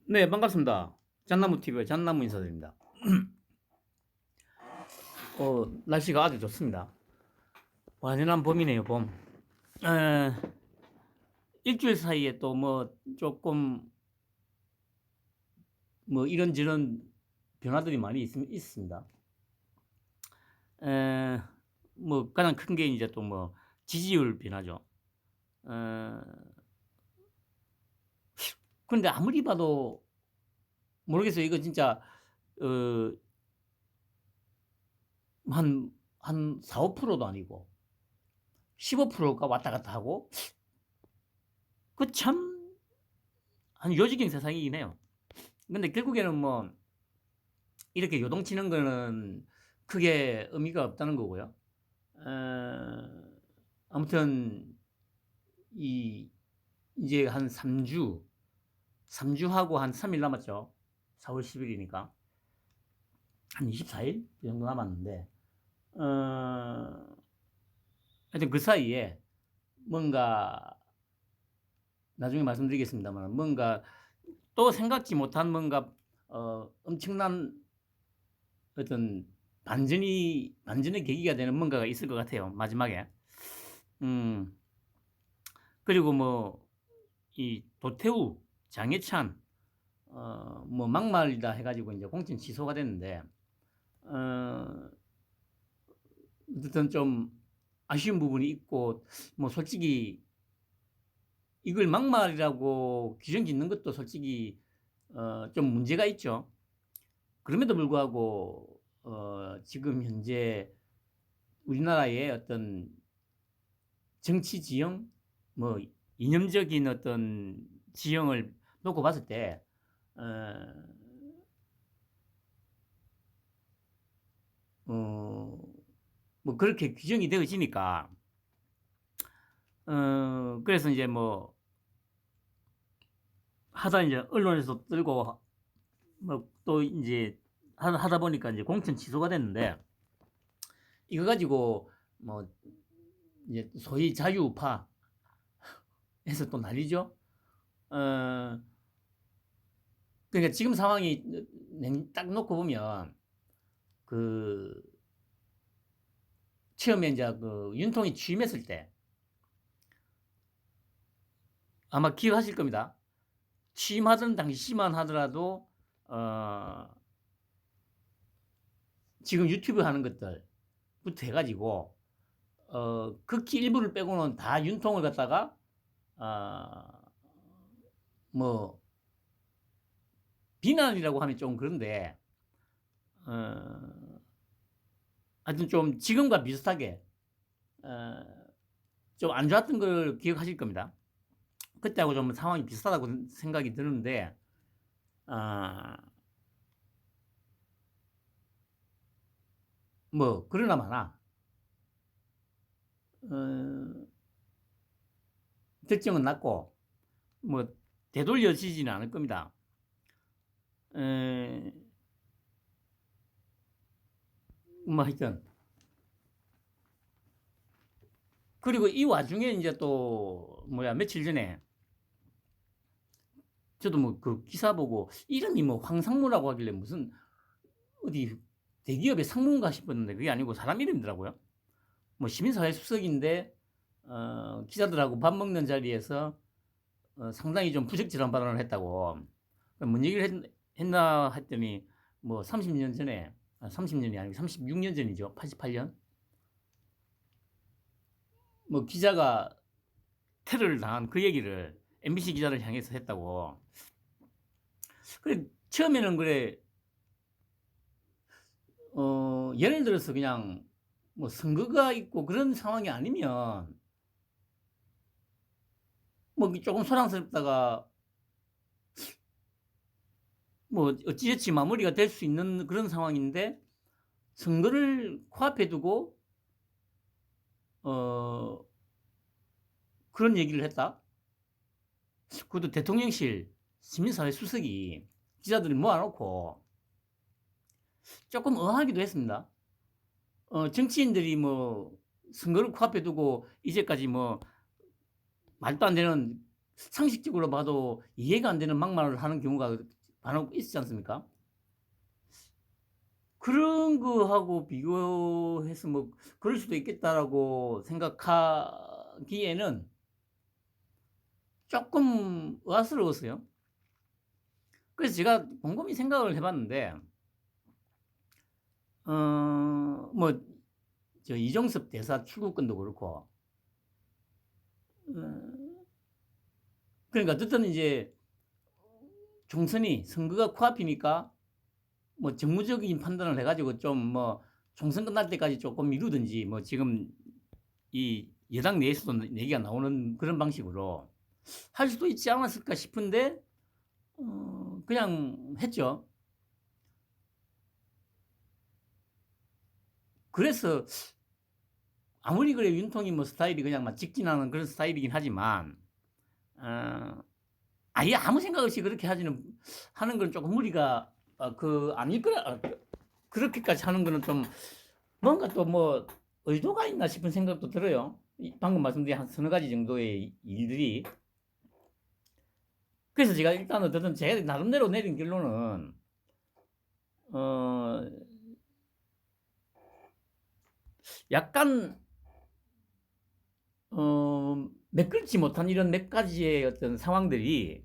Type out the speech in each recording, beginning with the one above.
네, 반갑습니다. 잣나무 TV의 잣나무 인사드립니다. 날씨가 아주 좋습니다. 완연한 봄이네요, 봄. 에, 일주일 사이에 또 뭐 조금 뭐 이런저런 변화들이 많이 있습니다. 에, 뭐 가장 큰 게 이제 또 뭐 지지율 변화죠. 에, 근데 아무리 봐도 모르겠어요. 이거 진짜 어, 한 4, 5%도 아니고 15%가 왔다 갔다 하고 그 참 한 요지경 세상이긴 해요. 근데 결국에는 뭐 이렇게 요동치는 거는 크게 의미가 없다는 거고요. 아무튼 이 이제 한 3주 하고 한 3일 남았죠. 4월 10일이니까 한 24일 이 정도 남았는데 하여튼 그 사이에 뭔가 나중에 말씀드리겠습니다만 뭔가 또 생각지 못한 뭔가 엄청난 어떤 반전의 계기가 되는 뭔가가 있을 것 같아요. 마지막에. 음, 그리고 뭐, 이 도태우, 장해찬, 뭐 막말이다 해가지고 이제 공천 취소가 됐는데, 어, 어쨌든 좀 아쉬운 부분이 있고, 뭐 솔직히 이걸 막말이라고 규정 짓는 것도 솔직히, 좀 문제가 있죠. 그럼에도 불구하고, 지금 현재 우리나라의 어떤 정치 지형, 뭐 이념적인 어떤 지형을 놓고 봤을 때, 어, 뭐 그렇게 규정이 되어지니까, 그래서 이제 뭐 하다 이제 언론에서 들고 뭐 또 이제 하다 보니까 이제 공천 취소가 됐는데 이거 가지고 뭐 이제 소위 자유우파에서 또 난리죠. 어, 그러니까 지금 상황이 딱 놓고 보면 그 처음에 이제 그 윤통이 취임했을 때 아마 기억하실 겁니다. 취임하던 당시만 하더라도 지금 유튜브 하는 것들부터 해가지고 극히 일부를 빼고는 다 윤통을 갖다가 어, 뭐 비난이라고 하면 좀 그런데 어, 하여튼 좀 지금과 비슷하게 좀 안 좋았던 걸 기억하실 겁니다. 그때하고 좀 상황이 비슷하다고 생각이 드는데 어, 뭐 그러나 마나 어, 결정은 났고 뭐 되돌려지지는 않을 겁니다. 에, 뭐 하여튼 그리고 이 와중에 이제 또 뭐야 며칠 전에 저도 뭐 그 기사 보고 이름이 뭐 황상무라고 하길래 무슨 어디 대기업의 상무인가 싶었는데 그게 아니고 사람 이름이더라고요. 뭐 시민사회 수석인데 기자들하고 밥 먹는 자리에서 상당히 좀 부적절한 발언을 했다고. 뭔 얘기를 했나 했더니 뭐 30년 전에 30년이 아니고 36년 전이죠. 88년. 뭐 기자가 테러를 당한 그 얘기를 MBC 기자를 향해서 했다고. 그래 처음에는 그래 예를 들어서 그냥 뭐 선거가 있고 그런 상황이 아니면 뭐 조금 소란스럽다가 뭐 어찌저찌 마무리가 될 수 있는 그런 상황인데 선거를 코앞에 두고 어 그런 얘기를 했다. 그것도 대통령실 시민사회 수석이 기자들을 모아놓고 조금 의아하기도 했습니다. 정치인들이 뭐 선거를 코앞에 두고 이제까지 뭐 말도 안 되는 상식적으로 봐도 이해가 안 되는 막말을 하는 경우가 간혹 있지 않습니까? 그런 거하고 비교해서 뭐 '그럴 수도 있겠다.'라고 생각하기에는 쪼끔 의아스러웠어요. 그래서 제가 곰곰이 생각을 해 봤는데 뭐 이정섭 대사 출국권도 그렇고 어 그러니까 어쨌든 이제 총선이 선거가 코앞이니까 뭐 정무적인 판단을 해 가지고 좀 뭐 총선 끝날 때까지 쪼끔 미루든지 뭐 지금 이 여당 내에서도 얘기가 나오는 그런 방식으로 할 수도 있지 않았을까 싶은데 그냥 했죠. 그래서 아무리 그래도 윤통이 뭐 스타일이 그냥 막 직진하는 그런 스타일이긴 하지만 어 아예 아무 생각 없이 그렇게 하는 건 쪼끔 무리가 아닐 거라 그렇게까지 하는 거는 좀 뭔가 또 뭐 의도가 있나 싶은 생각도 들어요. 방금 말씀드린 한 서너 가지 정도의 일들이. 그래서 제가 일단은 어쨌든 제 나름대로 내린 결론은 어 약간 메꿀지 못한 이런 몇 가지의 어떤 상황들이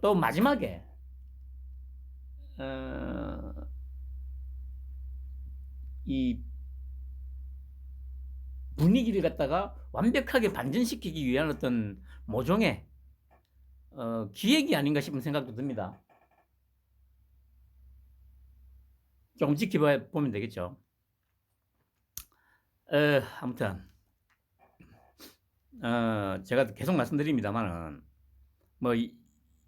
또 마지막에 어 이 분위기를 갖다가 완벽하게 반전시키기 위한 어떤 모종의 기획이 아닌가 싶은 생각도 듭니다. 조금 지켜봐 보면 되겠죠. 아무튼 제가 계속 말씀드립니다마는 뭐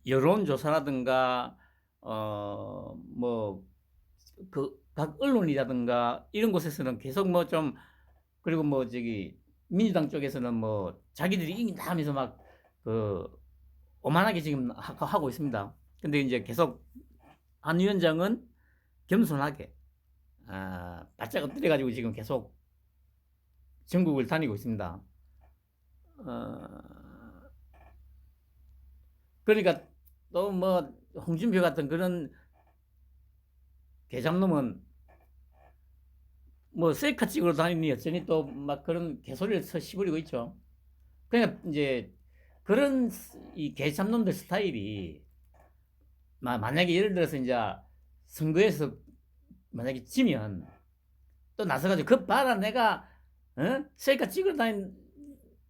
여론조사라든가 뭐 각 언론이라든가 이런 곳에서는 계속 뭐 좀 그리고 뭐 민주당 쪽에서는 뭐 자기들이 이긴다 하면서 막 그 오만하게 지금 하고 있습니다. 근데 인제 계속 안 위원장은 겸손하게 바짝 엎드려 가지고 지금 계속 전국을 다니고 있습니다. 어 그러니까 또 뭐 홍준표 같은 그런 계잡놈은 뭐 셀카 찍으러 다니니 여전히 또 막 그런 개소리를 씹으리고 있죠. 그러니까 인제 그런 이 개잡놈들 스타일이 만약에 예를 들어서 인제 선거에서 만약에 지면 또 나서 가지고 "그 봐라 내가 셀카 찍으러 다닌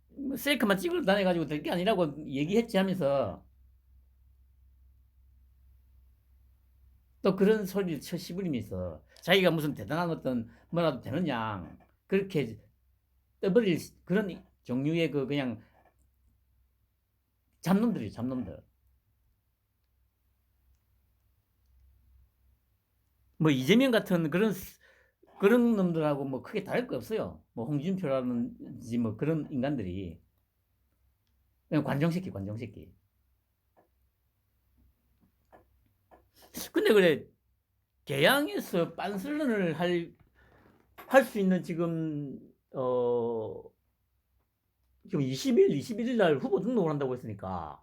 뭐 셀카만 찍으러 다녀 가지고 될 게 아니라고 얘기했지." 하면서 또 그런 소리를 씹으리면서 자기가 무슨 대단한 어떤 뭐라도 되는 양 그렇게 떠벌릴 그런 종류의 그냥 잡놈들이에요, 잡놈들. 뭐 이재명 같은 그런 놈들하고 뭐 크게 다를 거 없어요. 뭐 홍준표라든지 뭐 그런 인간들이. 그냥 관종새끼, 관종새끼. 근데 그래 개항에서 빤슬런을 할 수 있는 지금 지금 21일 날 후보 등록을 한다고 했으니까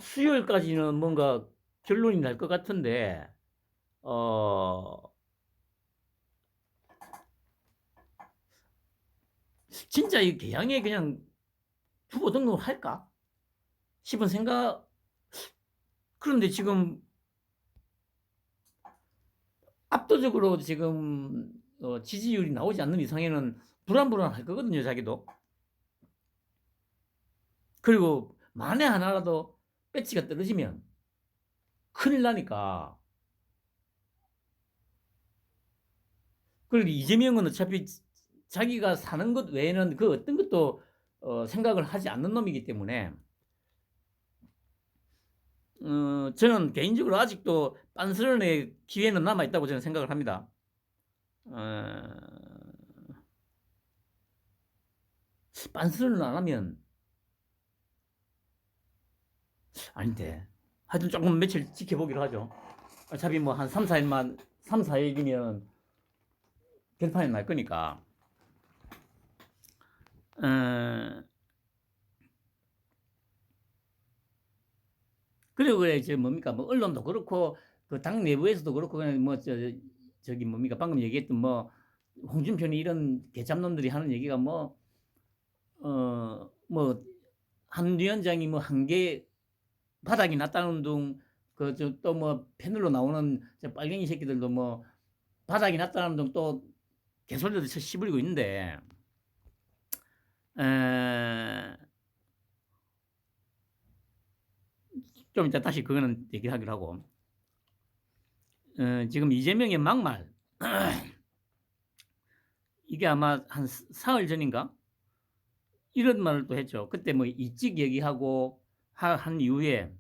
수요일까지는 뭔가 결론이 날 것 같은데 어 진짜 이 개항에 그냥 후보 등록을 할까 싶은 생각. 그런데 지금 압도적으로 지금 지지율이 나오지 않는 이상에는 불안불안할 거거든요, 자기도. 그리고 만에 하나라도 배치가 떨어지면 큰일 나니까. 그리고 이재명은 어차피 자기가 사는 것 외에는 그 어떤 것도 생각을 하지 않는 놈이기 때문에 저는 개인적으로 아직도 빤스런의 기회는 남아 있다고 저는 생각을 합니다. 빤스런을 안 하면 아닌데 하여튼 조금 며칠 지켜보기로 하죠. 어차피 뭐 한 3, 4일이면 결판이 날 거니까. 어 그리고 그래 이제 뭡니까 뭐 언론도 그렇고 그 당 내부에서도 그렇고 그냥 뭐 저기 뭡니까 방금 얘기했던 뭐 홍준표니 이런 개잡놈들이 하는 얘기가 뭐 뭐 한 위원장이 뭐 한 개 바닥이 났다는 둥 그 또 뭐 패널로 나오는 저 빨갱이 새끼들도 뭐 바닥이 났다는 둥 또 개소리를 쳐 씹으리고 있는데 에 좀 이따 다시 그거는 얘기하기로 하고 지금 이재명의 막말 이게 아마 한 사흘 전인가 이런 말을 또 했죠. 그때 뭐 이직 얘기하고 한 이후에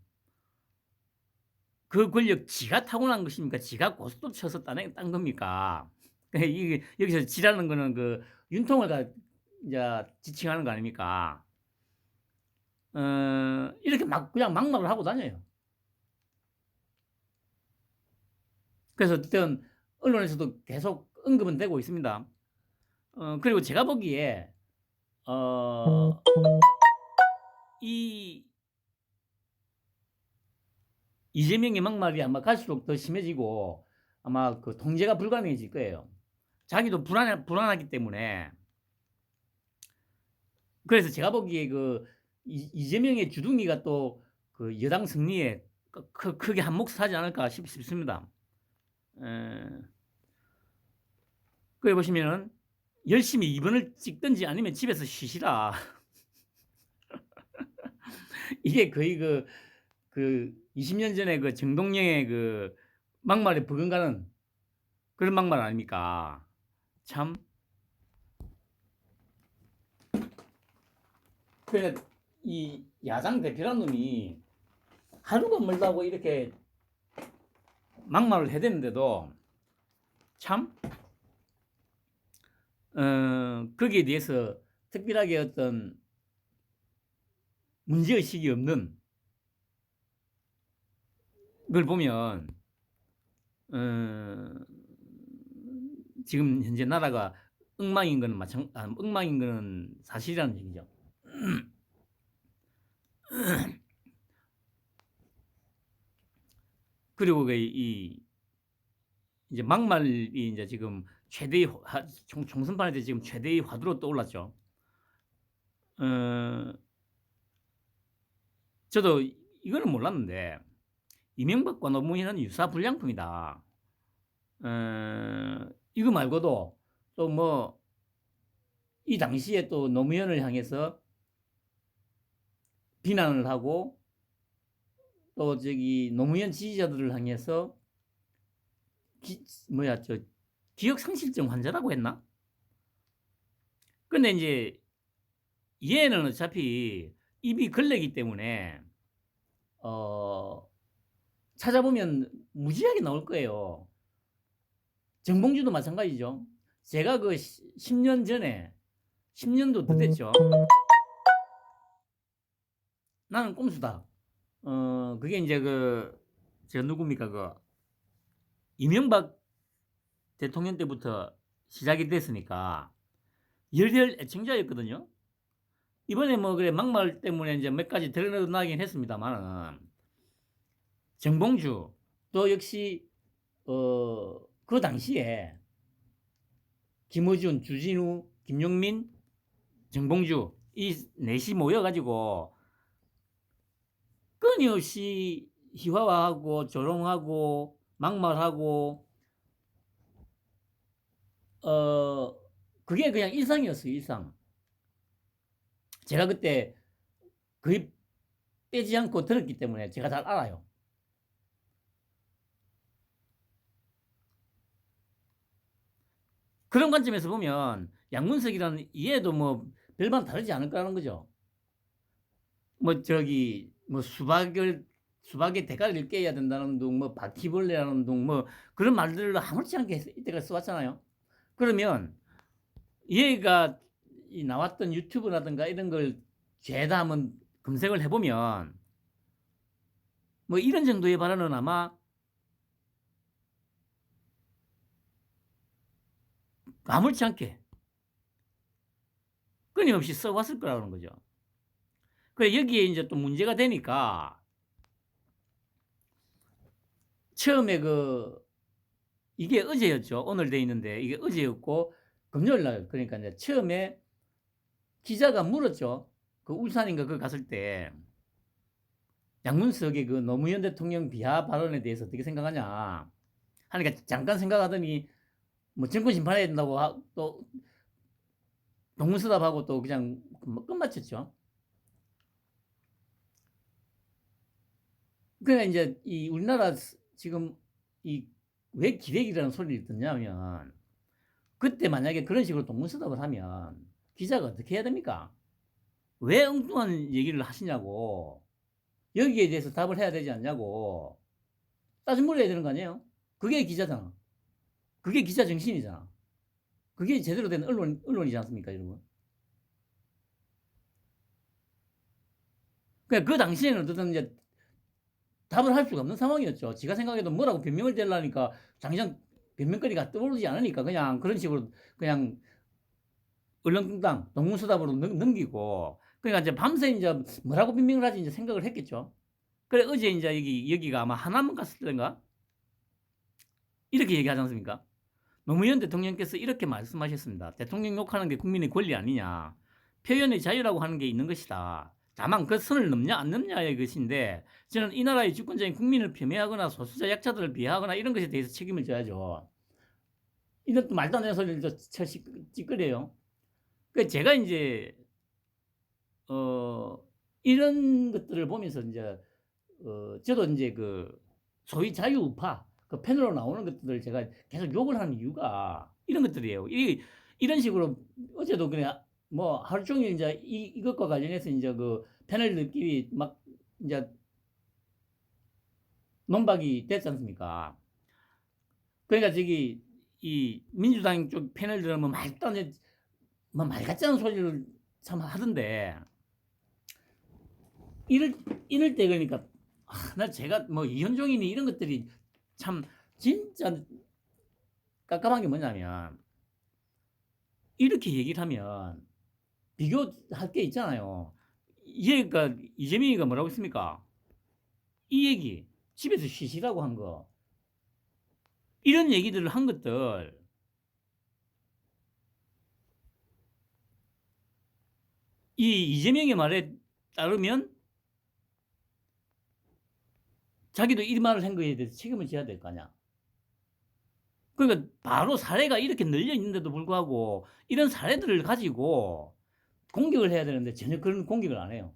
그 권력 지가 타고난 것입니까? 지가 고스톱 쳐서 딴 겁니까? 이게 여기서 지라는 거는 그 윤통을 이제 지칭하는 거 아닙니까? 이렇게 막 그냥 막말을 하고 다녀요. 그래서 어쨌든 언론에서도 계속 언급은 되고 있습니다. 그리고 제가 보기에 어 이 이재명의 막말이 아마 갈수록 더 심해지고 아마 그 통제가 불가능해질 거예요. 자기도 불안하기 때문에. 그래서 제가 보기에 그 이재명의 주둥이가 또 그 여당 승리에 크게 한몫을 하지 않을까 싶습니다. 그래 보시면은 열심히 2번을 찍든지 아니면 집에서 쉬시라. 이게 거의 그 20년 전에 그 정동영의 그 막말에 버금가는 그런 막말 아닙니까? 참. 그러니까 이 야당 대표란 놈이 하루가 멀다고 이렇게 막말을 해대는데도 참 거기에 대해서 특별하게 어떤 문제의식이 없는 걸 보면 지금 현재 나라가 엉망인 거는 엉망인 거는 사실이라는 얘기죠. 그리고 이제 막말이 이제 지금 최대의 총선판에 대해 지금 최대의 화두로 떠올랐죠. 저도 이거는 몰랐는데 이명박과 노무현은 유사 불량품이다. 이거 말고도 또 뭐 이 당시에 또 노무현을 향해서 비난을 하고 또 저기 노무현 지지자들을 향해서 기억 상실증 환자라고 했나? 근데 이제 얘는 어차피 입이 걸레기 때문에 찾아보면 무지하게 나올 거예요. 정봉주도 마찬가지죠. 제가 그 10년 전에 10년도 더 됐죠. 나는 꼼수다. 그게 이제 저 누굽니까 이명박 대통령 때부터 시작이 됐으니까 열혈 애청자였거든요. 이번에 뭐 그래 막말 때문에 이제 몇 가지 드러나긴 했습니다만은 정봉주 또 역시 그 당시에 김어준, 주진우, 김용민, 정봉주 이 넷이 모여가지고 끊임없이 희화화하고 조롱하고 막말하고 그게 그냥 일상이었어요. 일상. 제가 그때 거의 빼지 않고 들었기 때문에 제가 잘 알아요. 그런 관점에서 보면 양문석이라는 얘도 뭐 별반 다르지 않을 거라는 거죠. 뭐 저기 뭐 수박에 대가리를 깨야 된다는 둥, 뭐 바퀴벌레라는 둥, 뭐 그런 말들을 아무렇지 않게 이때가 써왔잖아요. 그러면 얘가 나왔던 유튜브라든가 이런 걸 죄다 한번 검색을 해보면 뭐 이런 정도의 발언은 아마 아무렇지 않게 끊임없이 써 왔을 거라는 거죠. 그래 여기에 인제 또 문제가 되니까 처음에 이게 어제였죠. 오늘 돼 있는데 이게 어제였고 금요일 날 그러니까 인제 처음에 기자가 물었죠. 그 울산인가 거기 갔을 때 양문석의 그 노무현 대통령 비하 발언에 대해서 어떻게 생각하냐 하니까 잠깐 생각하더니 뭐 정권 심판해야 된다고 또 동문서답하고 또 그냥 뭐 끝마쳤죠. 그러니까 인제 이 우리나라 지금 이 왜 기레기라는 소리를 듣냐면 그때 만약에 그런 식으로 동문서답을 하면 기자가 어떻게 해야 됩니까? 왜 엉뚱한 얘기를 하시냐고. 여기에 대해서 답을 해야 되지 않냐고. 따져 물어야 되는 거 아니에요? 그게 기자잖아. 그게 기자 정신이잖아. 그게 제대로 된 언론이지 않습니까, 여러분? 그러니까 그 당시에는 어쨌든 이제 답을 할 수가 없는 상황이었죠. 지가 생각해도 뭐라고 변명을 대려니까 당장 변명거리가 떠오르지 않으니까 그냥 그런 식으로 그냥 얼렁뚱땅 동문서답으로 넘기고 그러니까 이제 밤새 이제 뭐라고 변명을 하지 이제 생각을 했겠죠. 그래 어제 이제 여기가 아마 하남을 갔을 때인가 이렇게 얘기하지 않습니까? 노무현 대통령께서 이렇게 말씀하셨습니다. 대통령 욕하는 게 국민의 권리 아니냐. 표현의 자유라고 하는 게 있는 것이다. 다만 그 선을 넘냐 안 넘냐의 것인데 저는 이 나라의 주권자인 국민을 폄훼하거나 소수자 약자들을 비하하거나 이런 것에 대해서 책임을 져야죠. 이런 또 말도 안 되는 소리를 찌끄려요. 그 제가 이제 이런 것들을 보면서 이제 저도 이제 그 소위 자유우파 그 패널로 나오는 것들을 제가 계속 욕을 하는 이유가 이런 것들이에요. 이런 식으로 어제도 그냥 뭐 하루 종일 이제 이것과 관련해서 이제 그 패널들끼리 막 이제 논박이 됐지 않습니까? 그러니까 저기 이 민주당 쪽 패널들은 뭐 말도 안 돼, 뭐말 같지 않은 소리를 참 하던데 이럴 때 그러니까 나 제가 뭐 이현종이니 이런 것들이 참 진짜 깜깜한 게 뭐냐면 이렇게 얘기를 하면 비교할 게 있잖아요. 얘가 이재명이가 뭐라고 했습니까? 이 얘기 집에서 쉬시라고 한 거 이런 얘기들을 한 것들 이 이재명의 말에 따르면 자기도 이 말을 한 거에 대해서 책임을 져야 될 거 아니야. 그러니까 바로 사례가 이렇게 널려 있는데도 불구하고 이런 사례들을 가지고 공격을 해야 되는데 전혀 그런 공격을 안 해요.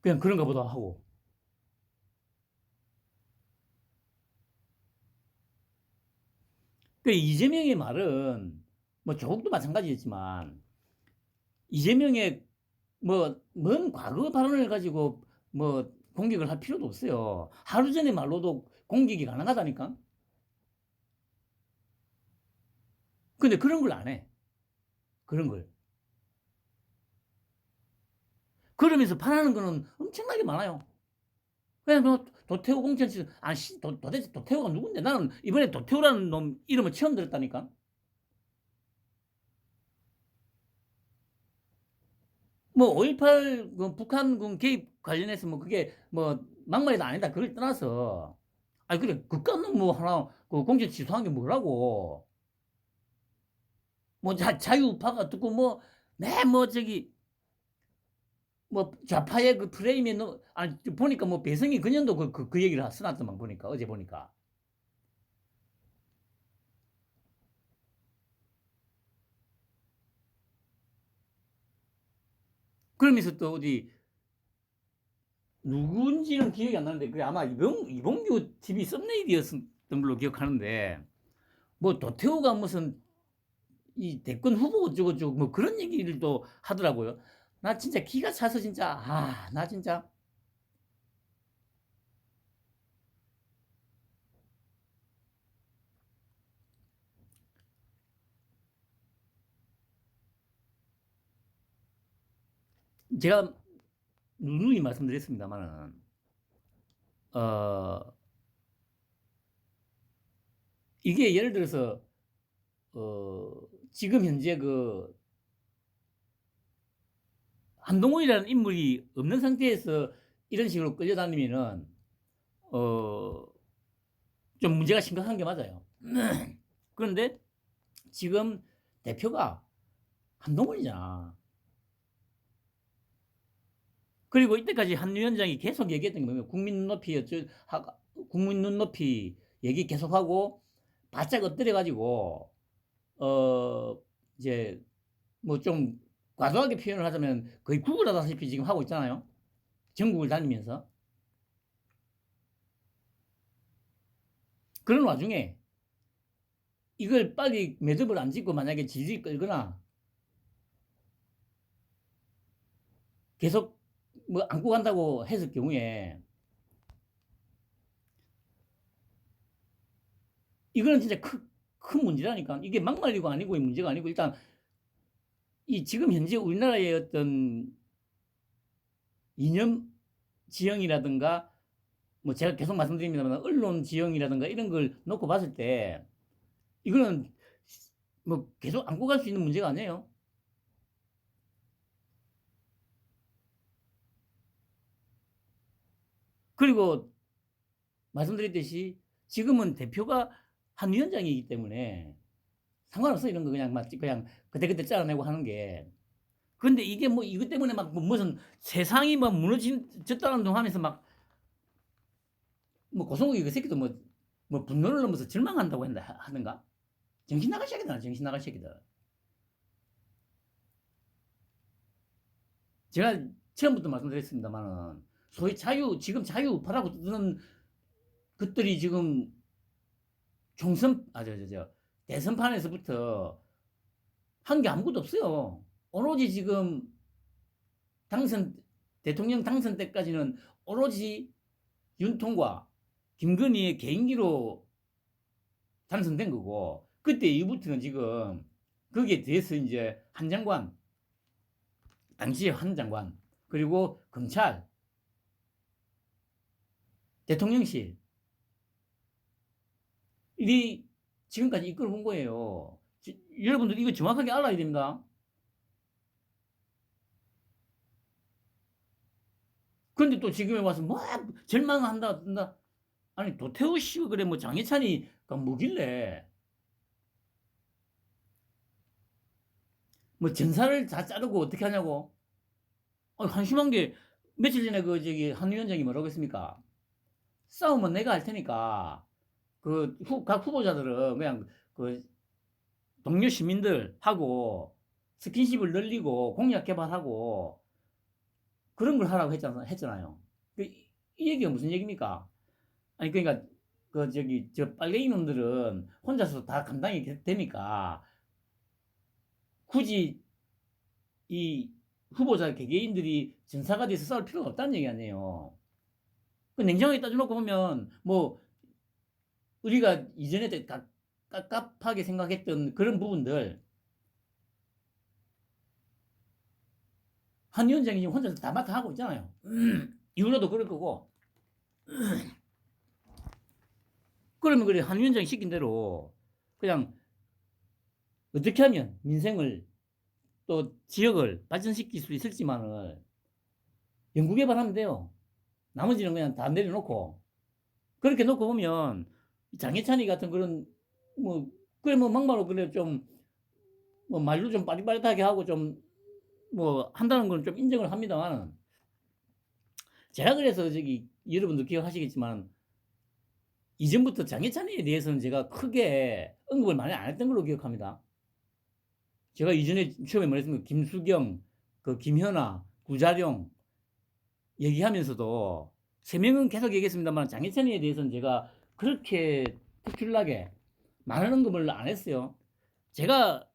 그냥 그런가 보다 하고. 그 이재명의 말은 뭐 조국도 마찬가지였지만 이재명의 뭐 먼 과거 발언을 가지고 뭐 공격을 할 필요도 없어요. 하루 전의 말로도 공격이 가능하다니까. 근데 그런 걸 안 해. 그런 걸. 그러면서 반하는 거는 엄청나게 많아요. 그냥 뭐 도태우 공천실 아씨 도대체 도태우가 누군데 나는 이번에 도태우라는 놈 이름을 처음 들었다니까. 뭐 5.18 그 북한군 개입 관련해서 뭐 그게 뭐 막말이다 아니다 그걸 떠나서 아니 그래 그깟 놈뭐 하나 그 공천 취소한 게 뭐라고 뭐 자유우파가 듣고 뭐 내 뭐 저기 뭐 좌파의 그 프레임에 아니 보니까 뭐 배성희 그년도 그 얘기를 써놨더만 보니까 어제 보니까 그러면서 또 어디 누군지는 기억이 안 나는데 그게 아마 이봉규 TV 썸네일이었던 걸로 기억하는데 뭐 도태우가 무슨 이 대권 후보 어쩌고저쩌고 뭐 그런 얘기를 또 하더라고요. 나 진짜 기가 차서 진짜 나 진짜 제가 누누이 말씀드렸습니다만은 어 이게 예를 들어서 어 지금 현재 그 한동훈이라는 인물이 없는 상태에서 이런 식으로 끌려다니면은 좀 문제가 심각한 게 맞아요. 그런데 지금 대표가 한동훈이잖아. 그리고 이때까지 한 위원장이 계속 얘기했던 게 뭐냐면 국민 눈높이 얘기 계속하고 바짝 엎드려 가지고 이제 뭐 좀 과도하게 표현을 하자면 거의 구걸하다시피 지금 하고 있잖아요. 전국을 다니면서. 그런 와중에 이걸 빨리 매듭을 안 짓고 만약에 질질 끌거나 계속 뭐 안고 간다고 했을 경우에 이거는 진짜 큰 문제라니까. 이게 막말리고 아니고의 문제가 아니고 일단 이 지금 현재 우리나라의 어떤 이념 지형이라든가 뭐 제가 계속 말씀드립니다만 언론 지형이라든가 이런 걸 놓고 봤을 때 이거는 뭐 계속 안고 갈 수 있는 문제가 아니에요. 그리고 말씀드렸듯이 지금은 대표가 한 위원장이기 때문에 상관없어 이런 거 그냥 그때그때 잘라내고 하는 게. 근데 이게 뭐 이것 때문에 막 무슨 세상이 막 무너졌다는 둥 하면서 막 뭐 고성욱이 그 새끼도 뭐 분노를 넘어서 절망한다고 하던가. 정신 나갈 새끼들, 정신 나갈 새끼들. 제가 처음부터 말씀드렸습니다만은 소위 지금 자유우파라고 뜨는 것들이 지금 대선판에서부터 한 게 아무것도 없어요. 오로지 지금 대통령 당선 때까지는 오로지 윤통과 김건희의 개인기로 당선된 거고, 그때 이후부터는 지금 거기에 대해서 이제 한 장관, 당시의 한 장관, 그리고 검찰, 대통령실, 이 지금까지 이끌어온 거예요. 여러분들 이거 정확하게 알아야 됩니다. 그런데 또 지금에 와서 뭐 절망한다. 아니 도태우 씨가 그래 뭐 장해찬이 뭐길래 뭐 전사를 다 자르고 어떻게 하냐고. 한심한 게 며칠 전에 그 저기 한 위원장이 뭐라고 했습니까? 싸움은 내가 할 테니까 각 후보자들은 그냥 그 동료 시민들하고 스킨십을 늘리고 공약 개발하고 그런 걸 하라고 했잖아요. 이 얘기가 무슨 얘기입니까? 아니 그러니까 저 빨갱이 놈들은 혼자서 다 감당이 되니까 굳이 이 후보자 개개인들이 전사가 돼서 싸울 필요가 없다는 얘기 아니에요. 그 냉정하게 따져놓고 보면 뭐 우리가 이전에 깝깝하게 생각했던 그런 부분들 한 위원장이 지금 혼자서 다 맡아 하고 있잖아요. 이후로도 그럴 거고. 그러면 그래 한 위원장이 시킨 대로 그냥 어떻게 하면 민생을 또 지역을 발전시킬 수 있을지만을 연구 개발하면 돼요. 나머지는 그냥 다 내려놓고 그렇게 놓고 보면 장해찬이 같은 그런 뭐 그래 뭐 막말로 그래 좀 뭐 말로 좀 빠릿빠릿하게 하고 좀 뭐 한다는 건 좀 인정을 합니다만 제가 그래서 저기 여러분들 기억하시겠지만 이전부터 장해찬에 대해서는 제가 크게 언급을 많이 안 했던 걸로 기억합니다. 제가 이전에 처음에 말했습니다. 김수경, 그 김현아, 구자룡 얘기하면서도 세 명은 계속 얘기했습니다만 장해찬에 대해서는 제가 그렇게 특출나게 많은 언급을 안 했어요. 제가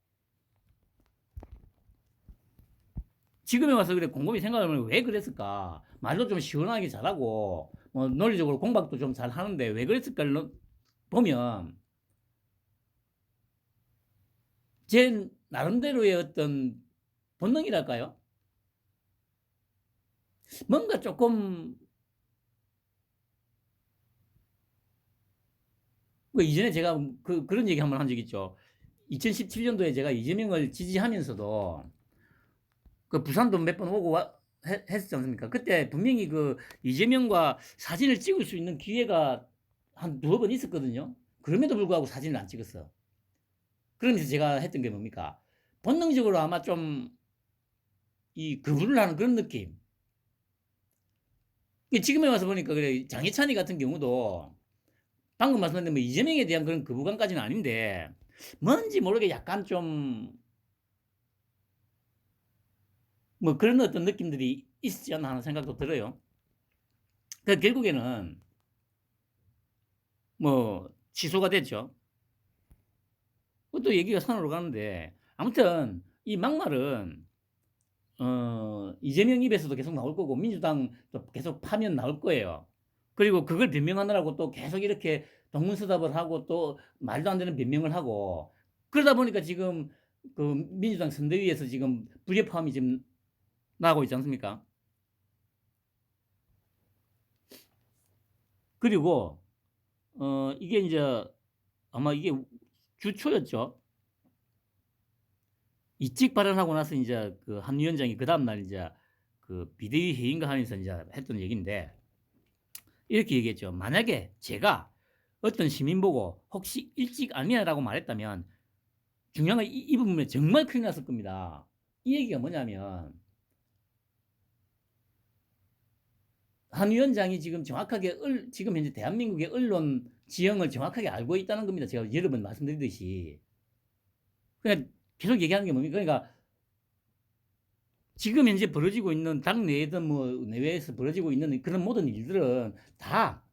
지금에 와서 그래 곰곰이 생각하면 왜 그랬을까? 말도 좀 시원하게 잘하고 뭐 논리적으로 공박도 좀 잘 하는데 왜 그랬을까를 보면 제 나름대로의 어떤 본능이랄까요? 뭔가 조금 뭐 이전에 제가 그런 얘기 한번 한 적 있죠. 2017년도에 제가 이재명을 지지하면서도 그 부산도 몇 번 오고 했었지 않습니까? 그때 분명히 그 이재명과 사진을 찍을 수 있는 기회가 한 두어 번 있었거든요. 그럼에도 불구하고 사진을 안 찍었어. 그러면서 제가 했던 게 뭡니까? 본능적으로 아마 좀 이 거부를 하는 그런 느낌. 지금에 와서 보니까 그래, 장해찬이 같은 경우도 방금 말씀드린 뭐 이재명에 대한 그런 거부감까지는 아닌데 뭔지 모르게 약간 좀 뭐 그런 어떤 느낌들이 있지 않나 하는 생각도 들어요. 그 결국에는 뭐 취소가 됐죠. 그것도 얘기가 산으로 가는데 아무튼 이 막말은 이재명 입에서도 계속 나올 거고 민주당도 계속 파면 나올 거예요. 그리고 그걸 변명하느라고 또 계속 이렇게 동문서답을 하고 또 말도 안 되는 변명을 하고 그러다 보니까 지금 그 민주당 선대위에서 지금 불협화음이 지금 나고 있지 않습니까? 그리고 이게 이제 아마 이게 주초였죠. 이직 발언하고 나서 이제 그 한 위원장이 그 다음날 이제 그 비대위 회의인가 하면서 이제 했던 얘기인데 이렇게 얘기했죠. 만약에 제가 어떤 시민 보고 혹시 일찍 아니야라고 말했다면 중요한 건 이 부분에 정말 큰일 났을 겁니다. 이 얘기가 뭐냐면 한 위원장이 지금 정확하게 지금 현재 대한민국의 언론 지형을 정확하게 알고 있다는 겁니다. 제가 여러 번 말씀드리듯이. 그러니까 계속 얘기하는 게 뭡니까? 그러니까 지금 현재 벌어지고 있는 당 내에든 뭐 내외에서 벌어지고 있는 그런 모든 일들은 다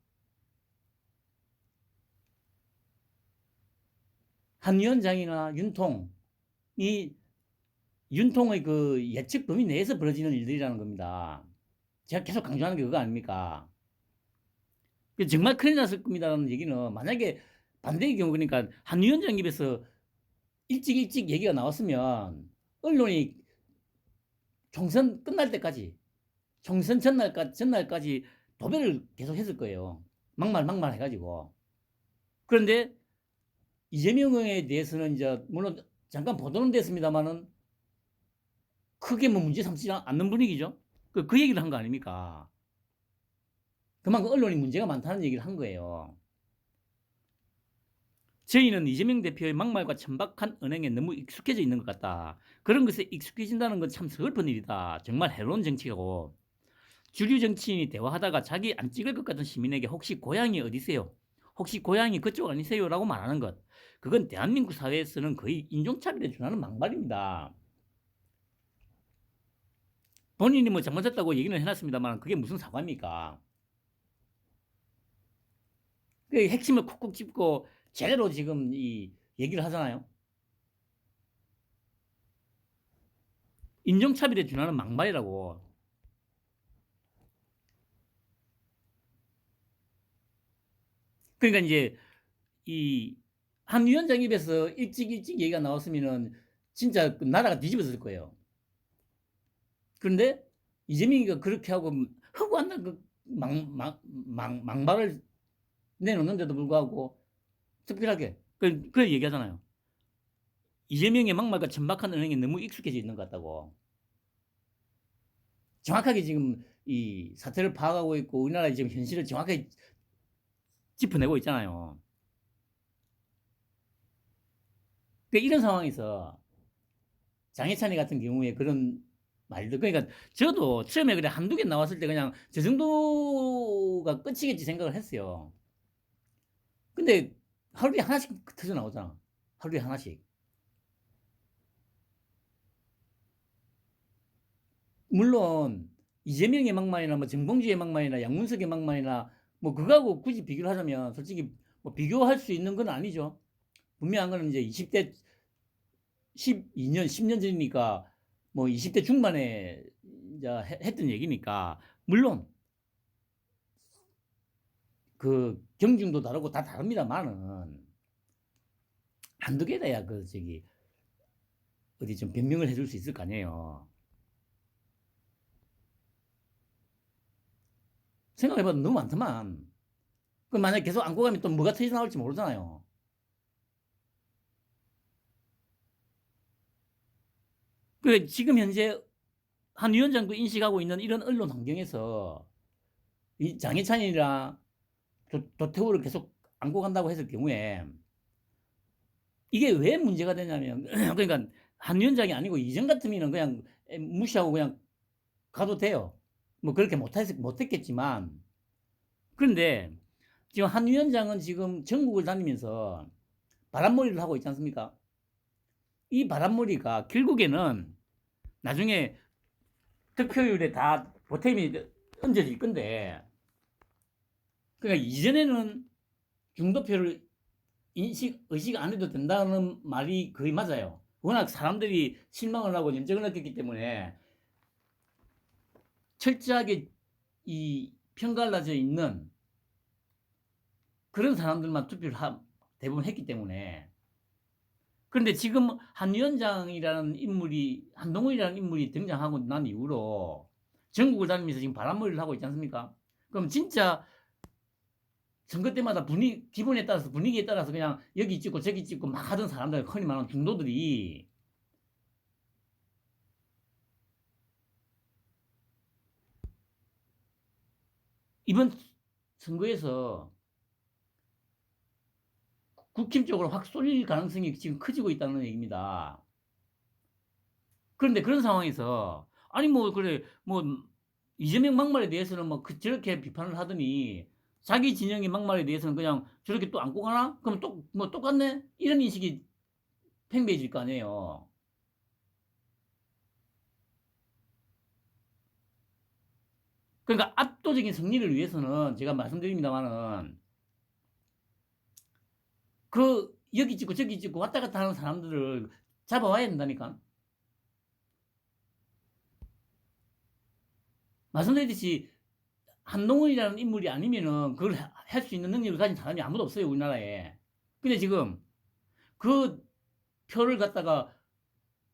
한 위원장이나 윤통의 그 예측 범위 내에서 벌어지는 일들이라는 겁니다. 제가 계속 강조하는 게 그거 아닙니까? 정말 큰일 났을 겁니다라는 얘기는 만약에 반대의 경우 그러니까 한 위원장 입에서 일찍 얘기가 나왔으면 언론이 총선 끝날 때까지 총선 전날까지 도배를 계속 했을 거예요. 막말 해가지고. 그런데 이재명에 대해서는 이제 물론 잠깐 보도는 됐습니다만은 크게 뭐 문제 삼지 않는 분위기죠. 그 얘기를 한 거 아닙니까? 그만큼 언론이 문제가 많다는 얘기를 한 거예요. 저희는 이재명 대표의 막말과 천박한 언행에 너무 익숙해져 있는 것 같다. 그런 것에 익숙해진다는 건 참 슬픈 일이다. 정말 해로운 정치고 주류 정치인이 대화하다가 자기 안 찍을 것 같은 시민에게 혹시 고향이 어디세요? 혹시 고향이 그쪽 아니세요? 라고 말하는 것. 그건 대한민국 사회에서는 거의 인종차별에 준하는 막말입니다. 본인이 뭐 잘못했다고 얘기는 해놨습니다만 그게 무슨 사과입니까? 그 핵심을 콕콕 짚고 제대로 지금 이 얘기를 하잖아요. 인종차별에 준하는 막말이라고. 그러니까 이제 이 한 위원장 입에서 일찍 얘기가 나왔으면은 진짜 그 나라가 뒤집어질 거예요. 그런데 이재명이가 그렇게 하고 허구한 그 막말을 내놓는데도 불구하고 특별하게 그걸 얘기하잖아요. 이재명의 막말과 천박한 언행에 너무 익숙해져 있는 것 같다고. 정확하게 지금 이 사태를 파악하고 있고 우리나라의 지금 현실을 정확하게 짚어내고 있잖아요. 그러니까 이런 상황에서 장해찬이 같은 경우에 그런 말들 그러니까 저도 처음에 그래 한두 개 나왔을 때 그냥 저 정도가 끝이겠지 생각을 했어요. 근데 하루에 하나씩 터져 나오잖아. 하루에 하나씩. 물론 이재명의 막말이나 뭐 정봉주의 막말이나 양문석의 막말이나 뭐 그거하고 굳이 비교를 하자면 솔직히 뭐 비교할 수 있는 건 아니죠. 분명한 거는 이제 20대 12년 10년 전이니까 뭐 20대 중반에 이제 했던 얘기니까 물론 그 경중도 다르고 다 다릅니다만은 한두 개다야 그 저기 어디 좀 변명을 해줄 수 있을 거 아니에요. 생각해봐도 너무 많더만. 그 만약에 계속 안고 가면 또 뭐가 터져 나올지 모르잖아요. 그 지금 현재 한 위원장도 인식하고 있는 이런 언론 환경에서 이 장해찬이나 도태우를 계속 안고 간다고 했을 경우에 이게 왜 문제가 되냐면 그러니까 한 위원장이 아니고 이전 같으면 그냥 무시하고 그냥 가도 돼요. 뭐 그렇게 못했겠지만 그런데 지금 한 위원장은 지금 전국을 다니면서 바람몰이를 하고 있지 않습니까? 이 바람몰이가 결국에는 나중에 득표율에 다 보탬이 얹어질 건데 그러니까 이전에는 중도표를 의식 안 해도 된다는 말이 거의 맞아요. 워낙 사람들이 실망을 하고 염증을 느꼈기 때문에 철저하게 이 편갈라져 있는 그런 사람들만 투표를 대부분 했기 때문에 그런데 지금 한 위원장이라는 인물이 한동훈이라는 인물이 등장하고 난 이후로 전국을 다니면서 지금 바람몰이를 하고 있지 않습니까? 그럼 진짜 선거 때마다 기분에 따라서 분위기에 따라서 그냥 여기 찍고 저기 찍고 막 하던 사람들 흔히 말하는 중도들이 이번 선거에서 국힘 쪽으로 확 쏠릴 가능성이 지금 커지고 있다는 얘기입니다. 그런데 그런 상황에서 아니 뭐 그래 뭐 이재명 막말에 대해서는 뭐 저렇게 비판을 하더니 자기 진영의 막말에 대해서는 그냥 저렇게 또 안고 가나? 그럼 또 뭐 똑같네? 이런 인식이 팽배해질 거 아니에요. 그러니까 압도적인 승리를 위해서는 제가 말씀드립니다만은 그 여기 찍고 저기 찍고 왔다 갔다 하는 사람들을 잡아와야 된다니까. 말씀드렸듯이 한동훈이라는 인물이 아니면은 그걸 할 수 있는 능력을 가진 사람이 아무도 없어요 우리나라에. 근데 지금 그 표를 갖다가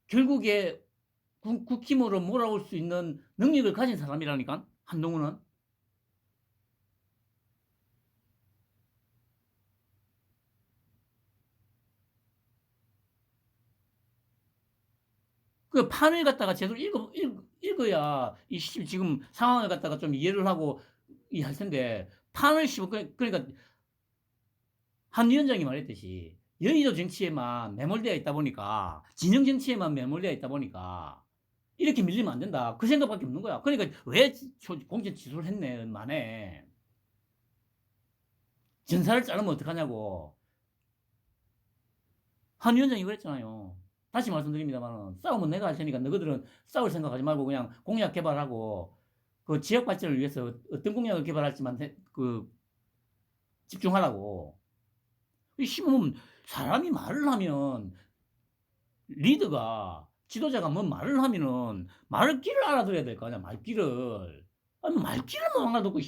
결국에 국힘으로 몰아올 수 있는 능력을 가진 사람이라니까 한동훈은. 그 판을 갖다가 제대로 읽어야 이 지금 상황을 갖다가 좀 이해를 하고 이 할 텐데 판을 씹어 그러니까 한 위원장이 말했듯이 여의도 정치에만 매몰되어 있다 보니까 진영 정치에만 매몰되어 있다 보니까 이렇게 밀리면 안 된다 그 생각밖에 없는 거야. 그러니까 왜 공천 취소를 했네 만에 전사를 자르면 어떡하냐고 한 위원장이 그랬잖아요. 다시 말씀드립니다만 싸움은 내가 할 테니까 너희들은 싸울 생각하지 말고 그냥 공약 개발하고 그 지역 발전을 위해서 어떤 공약을 개발할지만 그 집중하라고. 이 심으면 사람이 말을 하면 리더가 지도자가 뭔 말을 하면은 말귀를 알아들어야 될 거 아니야 말귀를. 아니 말귀를 못 알아듣고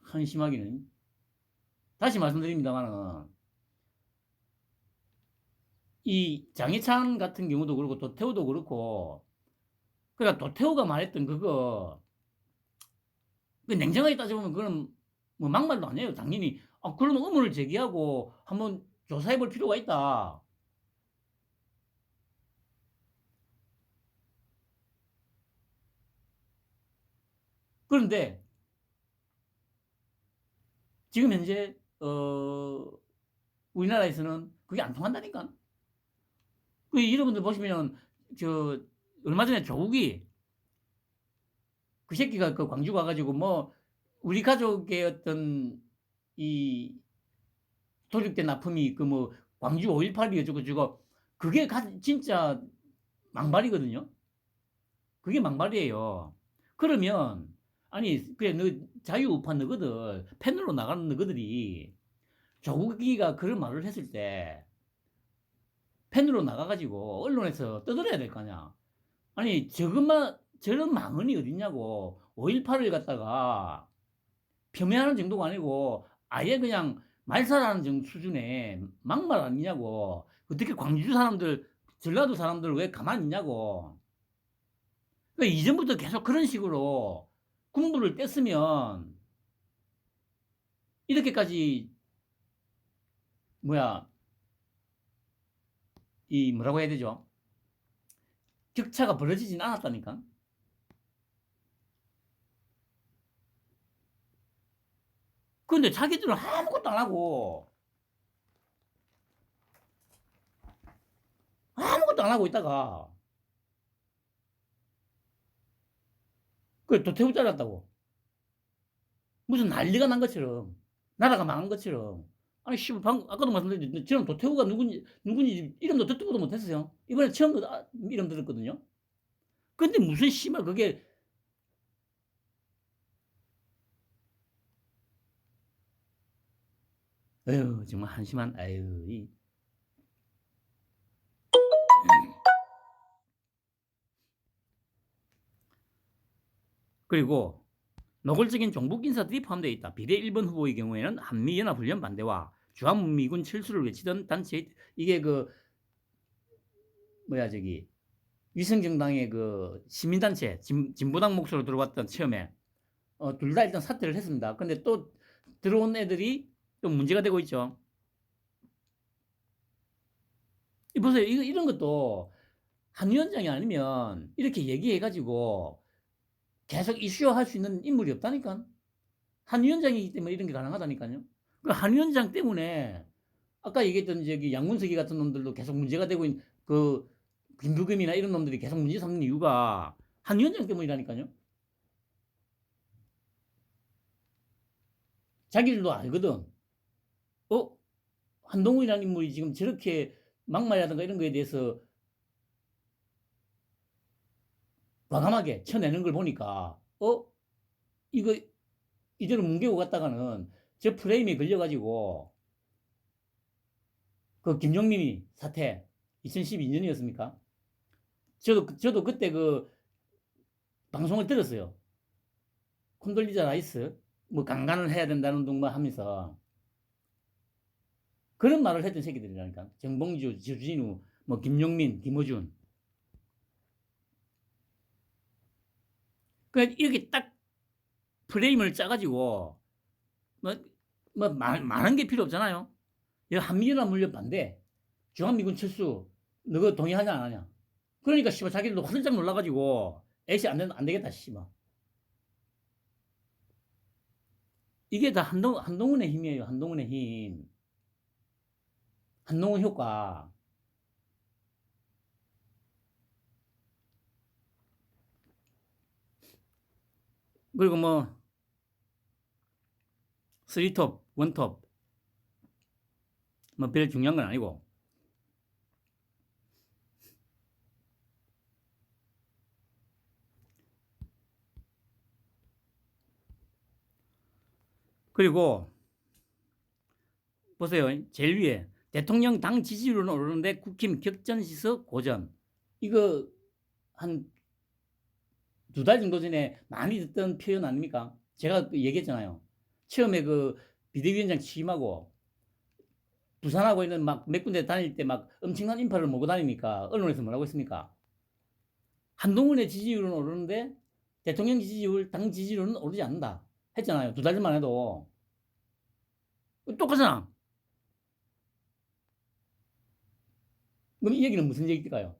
한심하기는. 다시 말씀드립니다만은 이 장해찬 같은 경우도 그렇고 도태우도 그렇고 그러니까 도태우가 말했던 그거 냉정하게 따져보면 그건 뭐 막말도 아니에요 당연히. 그러면 의문을 제기하고 한번 조사해 볼 필요가 있다. 그런데 지금 현재 우리나라에서는 그게 안 통한다니까. 그 여러분들 보시면 저 얼마 전에 조국이 그 새끼가 그 광주 가가지고 뭐 우리 가족의 어떤 이 도륙된 아픔이 그 뭐 광주 5.18이 어쩌고 저쩌고 그게 진짜 막말이거든요. 그게 막말이에요. 그러면 아니 그래 너 자유우파 너희들 패널로 나가는 너희들이 조국이가 그런 말을 했을 때 펜으로 나가가지고 언론에서 떠들어야 될 거 아니야. 아니 저런 망언이 어딨냐고. 5.18을 갖다가 폄훼하는 정도가 아니고 아예 그냥 말살하는 수준의 막말 아니냐고. 어떻게 광주 사람들 전라도 사람들 왜 가만히 있냐고. 그러니까 이전부터 계속 그런 식으로 군부를 뗐으면 이렇게까지 뭐야 이 뭐라고 해야 되죠? 격차가 벌어지진 않았다니까. 근데 자기들은 아무것도 안 하고 아무것도 안 하고 있다가 그걸 도태우 잘랐다고. 무슨 난리가 난 것처럼 나라가 망한 것처럼. 아니 씨발 방금 아까도 말씀드렸는데 저는 도태우가 누군지 이름도 듣지도 못했어요. 이번에 처음 이름 들었거든요. 근데 무슨 씨발 그게 에휴 정말 한심한 아유 이 그리고 노골적인 종북 인사들이 포함되어 있다. 비례 1번 후보의 경우에는 한미연합훈련 반대와 주한미군 철수를 외치던 단체 이게 그 뭐야 저기 위성정당의 그 시민단체 진보당 몫으로 들어왔던 처음에 둘 다 일단 사퇴를 했습니다. 근데 또 들어온 애들이 또 문제가 되고 있죠. 보세요. 이런 것도 한 위원장이 아니면 이렇게 얘기해가지고 계속 이슈화할 수 있는 인물이 없다니까. 한 위원장이기 때문에 이런 게 가능하다니까요. 그 한 위원장 때문에 아까 얘기했던 저기 양문석이 같은 놈들도 계속 문제가 되고 있는 그 김부겸이나 이런 놈들이 계속 문제 삼는 이유가 한 위원장 때문이라니까요. 자기들도 알거든. 한동훈이라는 인물이 지금 저렇게 막말이라든가 이런 거에 대해서 과감하게 쳐내는 걸 보니까 이거 이대로 뭉개고 갔다가는 저 프레임에 걸려가지고 그 김용민이 사태 2012년이었습니까? 저도 그때 그 방송을 들었어요. 콘돌리자 라이스 뭐 강간을 해야 된다는 둥만 하면서 그런 말을 했던 새끼들이라니까. 정봉주, 주진우, 뭐 김용민, 김어준. 그러니까 이렇게 딱 프레임을 짜가지고 많은 게 필요 없잖아요. 한미연합 물려 반대, 주한미군 철수, 너가 동의하냐 안 하냐. 그러니까 씨발 자기들도 화들짝 놀라가지고 에이씨 안 되겠다 씨발. 이게 다 한동훈의 힘이에요. 한동훈의 힘. 한동훈 효과. 그리고 뭐 3톱, 1톱 뭐 별 중요한 건 아니고. 그리고 보세요. 제일 위에 대통령 당 지지율은 오르는데 국힘 격전시서 고전. 이거 한 2달 정도 전에 많이 듣던 표현 아닙니까? 제가 얘기했잖아요. 처음에 그 비대위원장 취임하고 부산하고 있는 막 몇 군데 다닐 때 막 엄청난 인파를 몰고 다니니까 언론에서 뭐라고 했습니까? 한동훈의 지지율은 오르는데 대통령 지지율, 당 지지율은 오르지 않는다. 했잖아요. 2달 전만 해도. 똑같잖아. 그럼 이 얘기는 무슨 얘기일까요?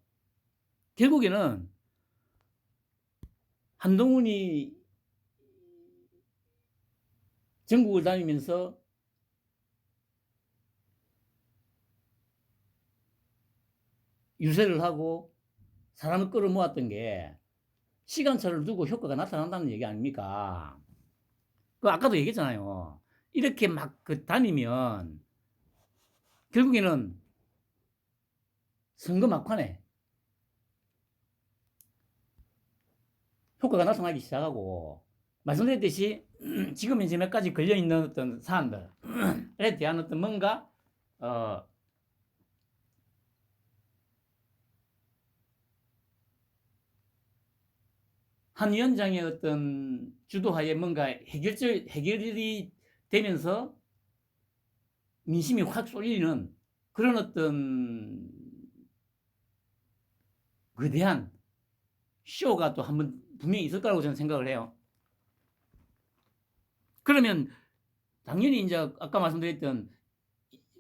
결국에는 한동훈이 전국을 다니면서 유세를 하고 사람을 끌어모았던 게 시간차를 두고 효과가 나타난다는 얘기 아닙니까? 그 아까도 얘기했잖아요. 이렇게 막 그 다니면 결국에는 선거 막판에 효과가 나타나기 시작하고 말씀드렸듯이 지금 현재 몇 가지 걸려있는 어떤 사안들에 대한 어떤 뭔가 한 위원장의 어떤 주도하에 뭔가 해결이 되면서 민심이 확 쏠리는 그런 어떤 거대한 쇼가 또 한번 분명히 있을 거라고 저는 생각을 해요. 그러면 당연히 이제 아까 말씀드렸던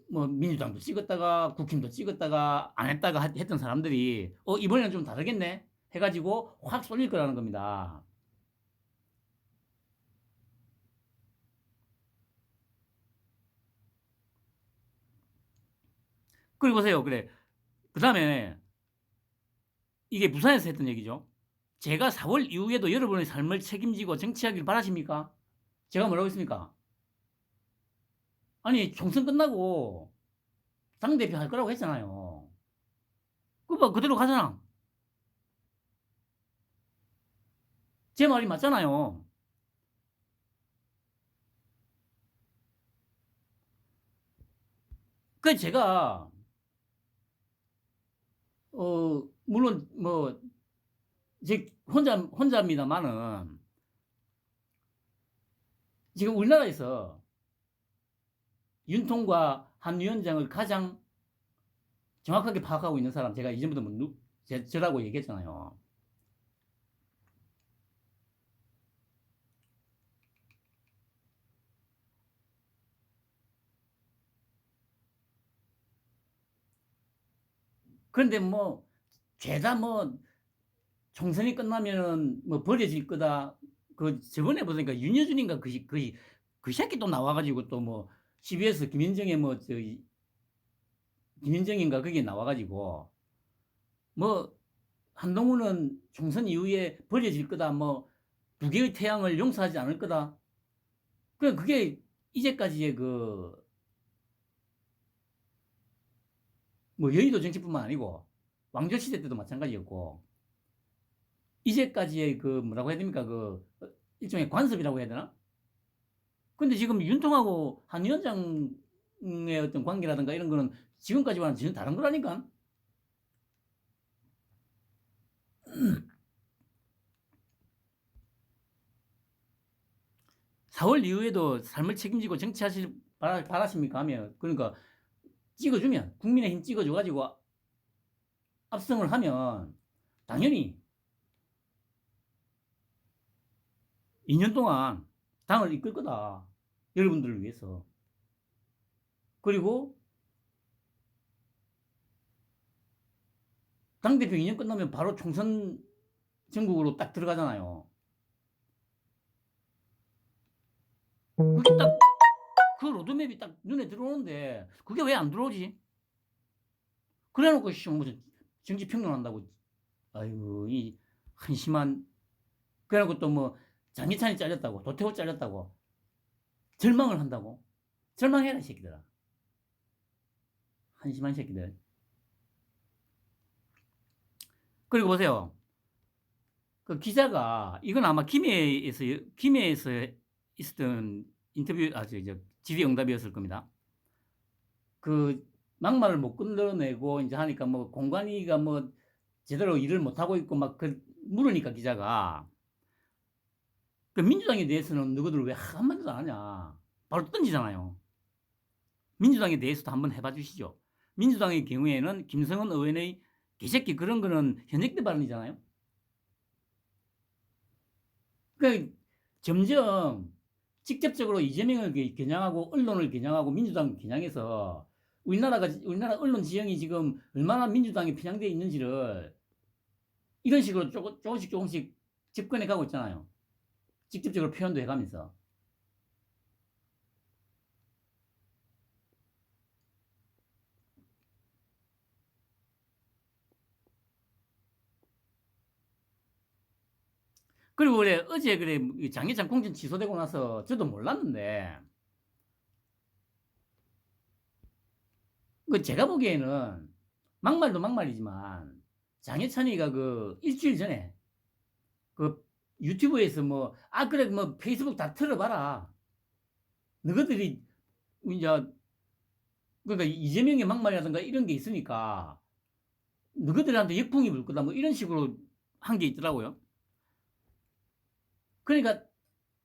뭐 민주당도 찍었다가 국힘도 찍었다가 안 했다가 했던 사람들이 이번에는 좀 다르겠네 해 가지고 확 쏠릴 거라는 겁니다. 그리고 보세요. 그래. 그다음에 이게 부산에서 했던 얘기죠. 제가 4월 이후에도 여러분의 삶을 책임지고 정치하길 바라십니까? 제가 뭐라고 했습니까? 아니 총선 끝나고 당대표 할 거라고 했잖아요. 그거 그대로 가잖아. 제 말이 맞잖아요. 그 제가 물론 뭐 제 혼자입니다만은 지금 우리나라에서 윤통과 한 위원장을 가장 정확하게 파악하고 있는 사람 제가 이전부터 저라고 얘기했잖아요. 그런데 뭐 죄다 뭐 총선이 끝나면은 뭐 버려질 거다. 그 저번에 보니까 윤여준인가 그 새끼 또 나와가지고 또 뭐 CBS 김현정의 뭐 저 김현정인가 거기에 나와가지고 뭐 한동훈은 총선 이후에 버려질 거다. 뭐 두 개의 태양을 용서하지 않을 거다. 그게 이제까지의 그 뭐 여의도 정치뿐만 아니고 왕조 시대 때도 마찬가지였고 이제까지의 그 뭐라고 해야 됩니까? 그 일종의 관습이라고 해야 되나? 근데 지금 윤통하고 한 위원장의 어떤 관계라든가 이런 거는 지금까지와는 전혀 다른 거라니까. 4월 이후에도 삶을 책임지고 정치하실 바라십니까? 하면 그러니까 찍어주면 국민의힘 찍어줘가지고 압승을 하면 당연히 2년 동안 당을 이끌 거다. 여러분들을 위해서. 그리고 당대표 2년 끝나면 바로 총선 전국으로 딱 들어가잖아요. 그게 딱 그 로드맵이 딱 눈에 들어오는데 그게 왜 안 들어오지? 그래놓고 무슨 정치 평론한다고 아이고 이 한심한 그래놓고 또 뭐 장기찬이 잘렸다고 도태우 잘렸다고 절망을 한다고 절망해라 이 새끼들아. 한심한 새끼들. 그리고 보세요. 그 기자가 이건 아마 김해에서 있었던 인터뷰 질의응답이었을 겁니다. 그 막말을 못 끝내고 이제 하니까 뭐 공관위가 뭐 제대로 일을 못 하고 있고 막 물으니까 기자가 그 민주당에 대해서는 너희들 왜 한마디도 안 하냐 바로 던지잖아요. 민주당에 대해서도 한번 해봐 주시죠. 민주당의 경우에는 김성은 의원의 개새끼 그런 거는 현역 때 발언이잖아요. 그러니까 점점 직접적으로 이재명을 겨냥하고 언론을 겨냥하고 민주당을 겨냥해서 우리나라 언론 지형이 지금 얼마나 민주당에 편향되어 있는지를 이런 식으로 조금씩 접근해 가고 있잖아요. 직접적으로 표현도 해가면서. 그리고 그래 어제 그래 장례찬 공천 취소되고 나서 저도 몰랐는데 그 제가 보기에는 막말도 막말이지만 장혜찬이가 그 일주일 전에 그 유튜브에서 뭐 그래 뭐 페이스북 다 틀어봐라. 너희들이 이제 그러니까 이재명의 막말이라든가 이런 게 있으니까 너희들한테 역풍이 불 거다 뭐 이런 식으로 한 게 있더라고요. 그러니까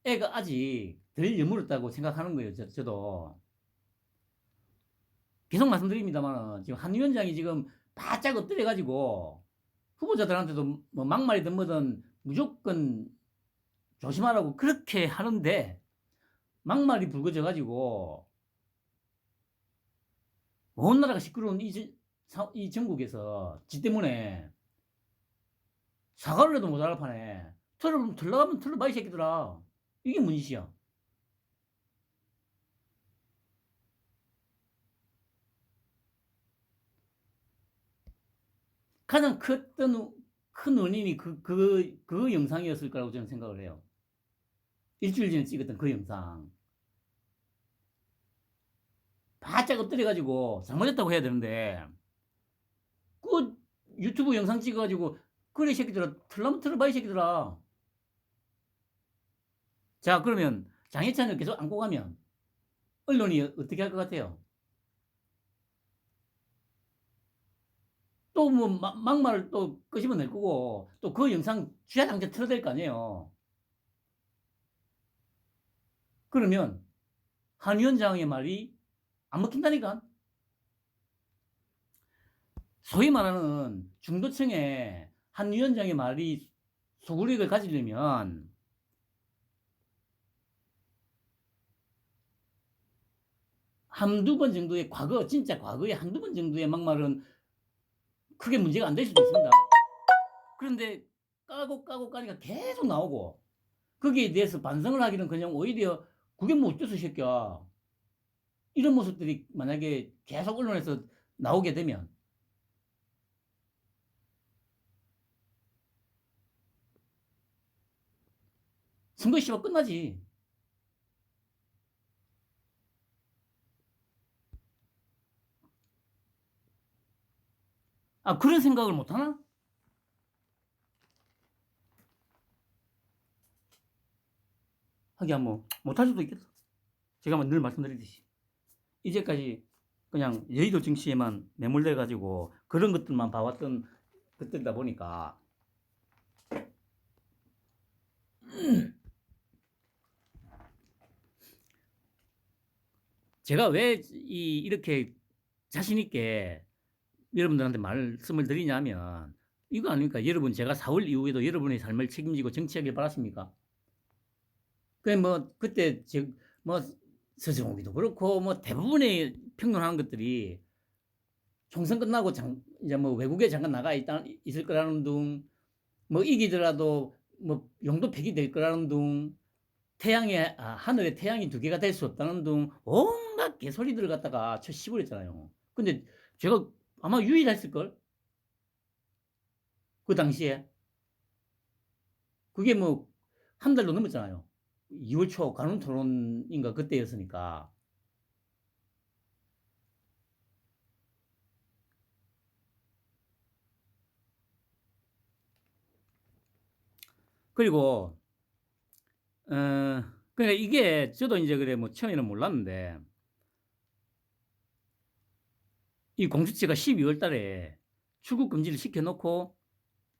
애가 아직 덜 여물었다고 생각하는 거예요. 저도. 계속 말씀드립니다만 지금 한 위원장이 지금 바짝 엎드려가지고 후보자들한테도 뭐 막말이든 뭐든 무조건 조심하라고 그렇게 하는데 막말이 불거져가지고 온 나라가 시끄러운 이 전국에서 지 때문에 사과를 해도 못 알아파네. 틀어가면 틀어봐, 이 새끼들아. 이게 뭔 짓이야. 가장 큰 원인이 그 영상이었을 거라고 저는 생각을 해요. 일주일 전에 찍었던 그 영상. 바짝 엎드려가지고 잘못했다고 해야 되는데, 그 유튜브 영상 찍어가지고, 그래, 이 새끼들아. 틀라면 틀어봐, 이 새끼들아. 자, 그러면 장해찬을 계속 안고 가면, 언론이 어떻게 할 것 같아요? 또 뭐 막말을 또 끄집어낼 거고 또 그 영상 주야장차 틀어댈 거 아니에요. 그러면 한 위원장의 말이 안 먹힌다니까. 소위 말하는 중도층의 한 위원장의 말이 소구력을 가지려면 한두 번 정도의 진짜 과거에 한두 번 정도의 막말은 크게 문제가 안 될 수도 있습니다. 그런데 까고 까니까 계속 나오고 거기에 대해서 반성을 하기는 그냥 오히려 그게 뭐 어째서 새끼야. 이런 모습들이 만약에 계속 언론에서 나오게 되면 선거 시효가 끝나지. 아, 그런 생각을 못 하나? 하기야 뭐 못할 수도 있겠다. 제가 늘 말씀드리듯이 이제까지 그냥 여의도 증시에만 매몰돼 가지고 그런 것들만 봐왔던 것들이다 보니까 제가 왜 이렇게 자신 있게 여러분들한테 말씀을 드리냐면 이거 아닙니까? 여러분, 제가 4월 이후에도 여러분의 삶을 책임지고 정치하길 바랐습니까? 그때 뭐 서정욱이도 그렇고 뭐 대부분의 평론하는 것들이 총선 끝나고 이제 뭐 외국에 잠깐 있을 거라는 둥, 뭐 이기더라도 뭐 용도 폐기될 거라는 둥, 하늘에 태양이 두 개가 될 수 없다는 둥, 온갖 개소리들을 갖다가 시부렸잖아요. 근데 제가 아마 유일했을걸? 그 당시에. 그게 뭐 한 달도 넘었잖아요. 2월 초 간운 토론인가 그때였으니까. 그리고 그러니까 이게 저도 이제 그래 뭐 처음에는 몰랐는데 이 공수처가 12월 달에 출국 금지를 시켜놓고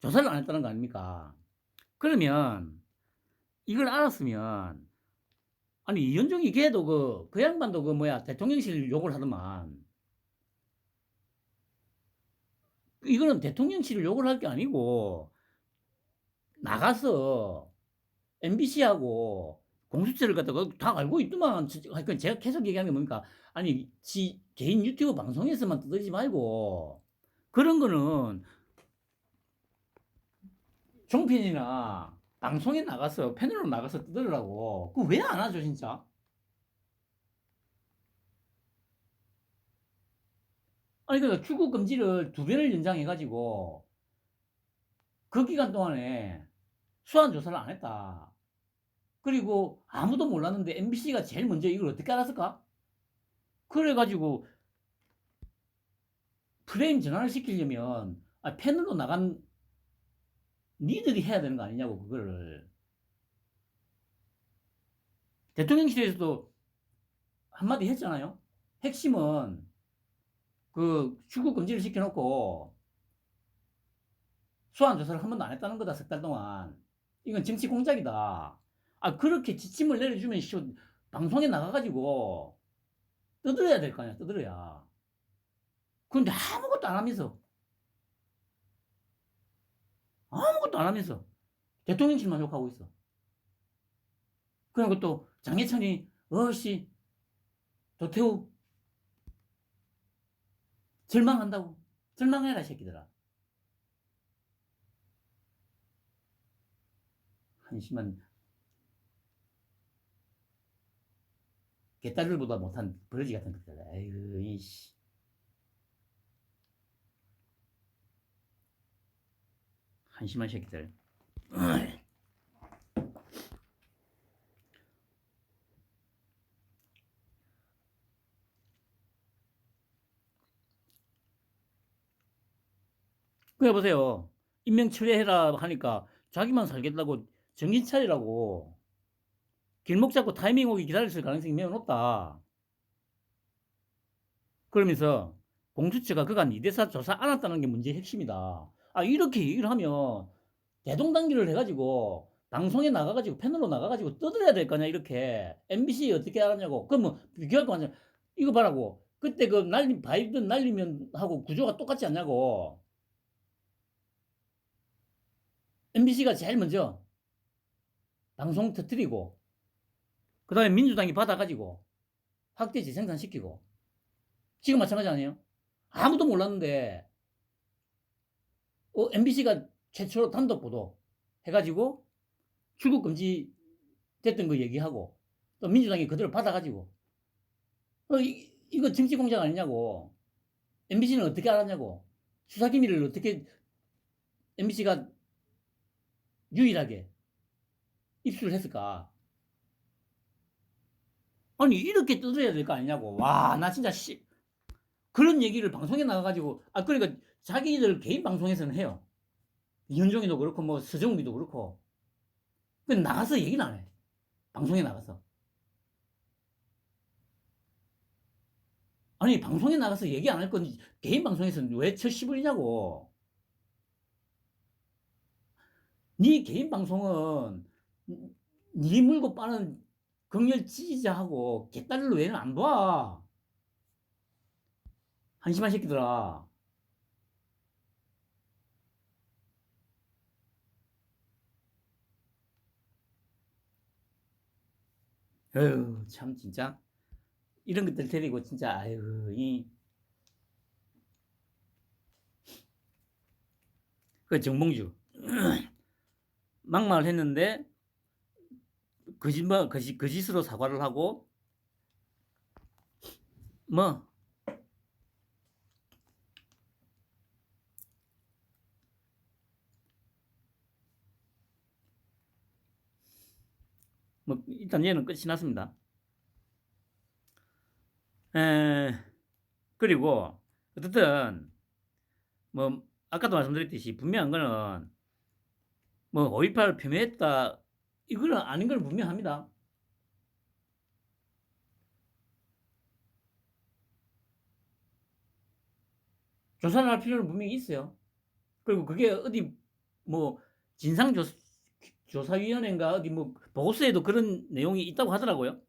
조사를 안 했다는 거 아닙니까? 그러면 이걸 알았으면 아니 이현종이 걔도 그 양반도 대통령실 욕을 하더만 이거는 대통령실을 욕을 할 게 아니고 나가서 MBC하고 공수처를 갖다가 다 알고 있더만. 그러니까 제가 계속 얘기하는 게 뭡니까? 아니, 개인 유튜브 방송에서만 떠들지 말고, 그런 거는 종편이나 방송에 나가서, 패널로 나가서 떠들으라고. 그거 왜 안 하죠, 진짜? 아니, 그러니까 출국 금지를 2배를 연장해가지고, 그 기간 동안에 수환 조사를 안 했다. 그리고 아무도 몰랐는데 MBC가 제일 먼저 이걸 어떻게 알았을까? 그래가지고 프레임 전환을 시키려면 패널로 나간 니들이 해야 되는 거 아니냐고. 그거를 대통령실에서도 한마디 했잖아요. 핵심은 그 출국 금지를 시켜놓고 소환 조사를 한 번도 안 했다는 거다. 3달 동안. 이건 정치 공작이다. 그렇게 지침을 내려주면 방송에 나가가지고 떠들어야 될 거 아니야. 떠들어야. 근데 아무것도 안 하면서 대통령실만 욕하고 있어. 그리고 또 장해찬이 도태우 절망한다고. 절망해라, 새끼들아. 한심한 개딸들보다 못한 버러지 같은 것들. 아이고, 이씨. 한심한 새끼들. 그래 보세요. 인명 철회해라 하니까 자기만 살겠다고 정신 차리라고. 길목 잡고 타이밍 오기 기다렸을 가능성이 매우 높다. 그러면서 공수처가 그간 이대사 조사 안 했다는 게 문제의 핵심이다. 아, 이렇게 얘기를 하면 대동단결을 해가지고 방송에 나가가지고 패널로 나가가지고 떠들어야 될 거 아니야, 이렇게. MBC 어떻게 알았냐고. 그러면 비교할 거 아니야. 이거 봐라고. 그때 그 바이든 날리면 하고 구조가 똑같지 않냐고. MBC가 제일 먼저 방송 터뜨리고, 그 다음에 민주당이 받아가지고 확대 재생산시키고. 지금 마찬가지 아니에요? 아무도 몰랐는데 MBC가 최초로 단독 보도 해가지고 출국 금지 됐던 거 얘기하고, 또 민주당이 그대로 받아가지고 이거 정치 공작 아니냐고. MBC는 어떻게 알았냐고. 수사기밀을 어떻게 MBC가 유일하게 입수를 했을까. 아니, 이렇게 뜯어야 될 거 아니냐고. 와, 나 진짜 그런 얘기를 방송에 나가가지고, 그러니까 자기들 개인 방송에서는 해요. 이현종이도 그렇고 뭐 서정욱이도 그렇고. 근데 나가서 얘기는 안 해. 방송에 나가서. 아니, 방송에 나가서 얘기 안 할 건 개인 방송에서는 왜 처씨부리냐고. 네 개인 방송은 네 물고 빠는 극렬 지지자하고 개딸들 외에는 안 봐. 한심한 새끼들아. 에휴, 참 진짜 이런 것들 데리고 진짜 아유 그 정봉주 막말을 했는데 거짓으로 사과를 하고 뭐 일단 얘는 끝이 났습니다. 그리고 어쨌든 뭐 아까도 말씀드렸듯이 분명한 거는 뭐 5.18을 폄훼했다 이거는 아닌 걸 분명합니다. 조사를 할 필요는 분명히 있어요. 그리고 그게 어디 뭐 진상조사위원회인가 어디 뭐 보고서에도 그런 내용이 있다고 하더라고요.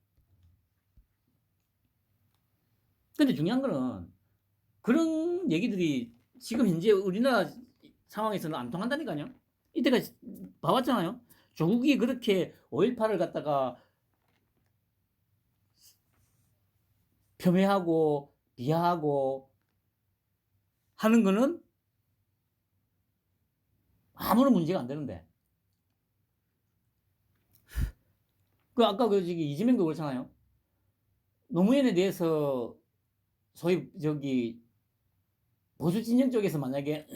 근데 중요한 거는 그런 얘기들이 지금 현재 우리나라 상황에서는 안 통한다니까요. 이때가 봐왔잖아요. 조국이 그렇게 5.18을 갖다가 폄훼하고 비하하고 하는 거는 아무런 문제가 안 되는데. 아까 이재명도 그렇잖아요. 노무현에 대해서 소위 보수 진영 쪽에서 만약에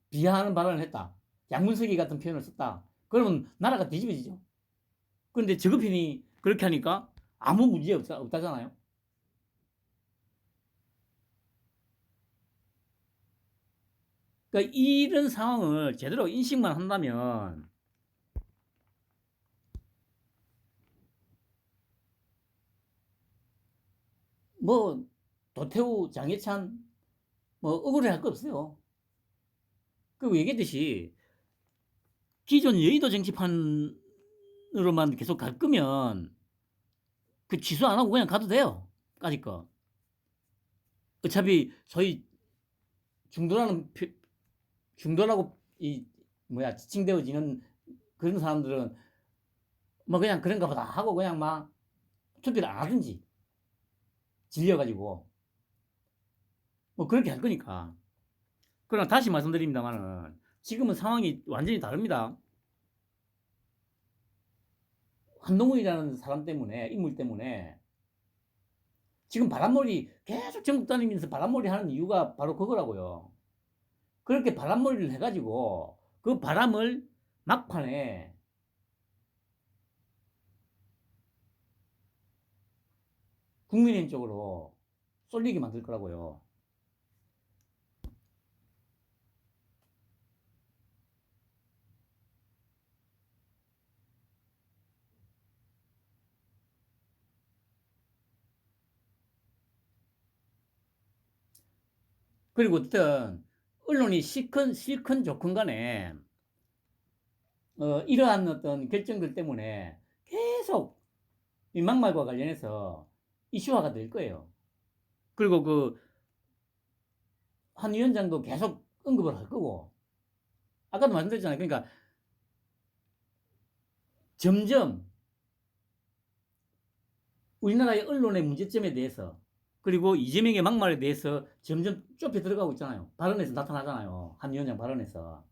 비하하는 발언을 했다. 양문석이 같은 표현을 썼다. 그러면 나라가 뒤집어지죠. 그런데 저급편이 그렇게 하니까 아무 문제 없다잖아요. 그러니까 이런 상황을 제대로 인식만 한다면 뭐 도태우, 장해찬 뭐 억울해할 거 없어요. 그리고 얘기했듯이 기존 여의도 정치판으로만 계속 갈 거면 그 취소 안 하고 그냥 가도 돼요. 까짓 거. 어차피 소위 중도라고 지칭되어지는 그런 사람들은 뭐 그냥 그런가 보다 하고 그냥 막 투표를 안 하든지 질려가지고 뭐 그렇게 할 거니까. 그러나 다시 말씀드립니다마는 지금은 상황이 완전히 다릅니다. 한동훈이라는 사람 때문에, 인물 때문에 지금 바람몰이 계속 전국 다니면서 바람몰이 하는 이유가 바로 그거라고요. 그렇게 바람몰이를 해가지고 그 바람을 막판에 국민의힘 쪽으로 쏠리게 만들 거라고요. 그리고 어떤 언론이 싫건 좋건 간에 이러한 어떤 결정들 때문에 계속 이 막말과 관련해서 이슈화가 될 거예요. 그리고 그 한 위원장도 계속 언급을 할 거고, 아까도 말씀드렸잖아요. 그러니까 점점 우리나라의 언론의 문제점에 대해서, 그리고 이재명의 막말에 대해서 점점 좁혀 들어가고 있잖아요. 발언에서 나타나잖아요. 한 위원장 발언에서.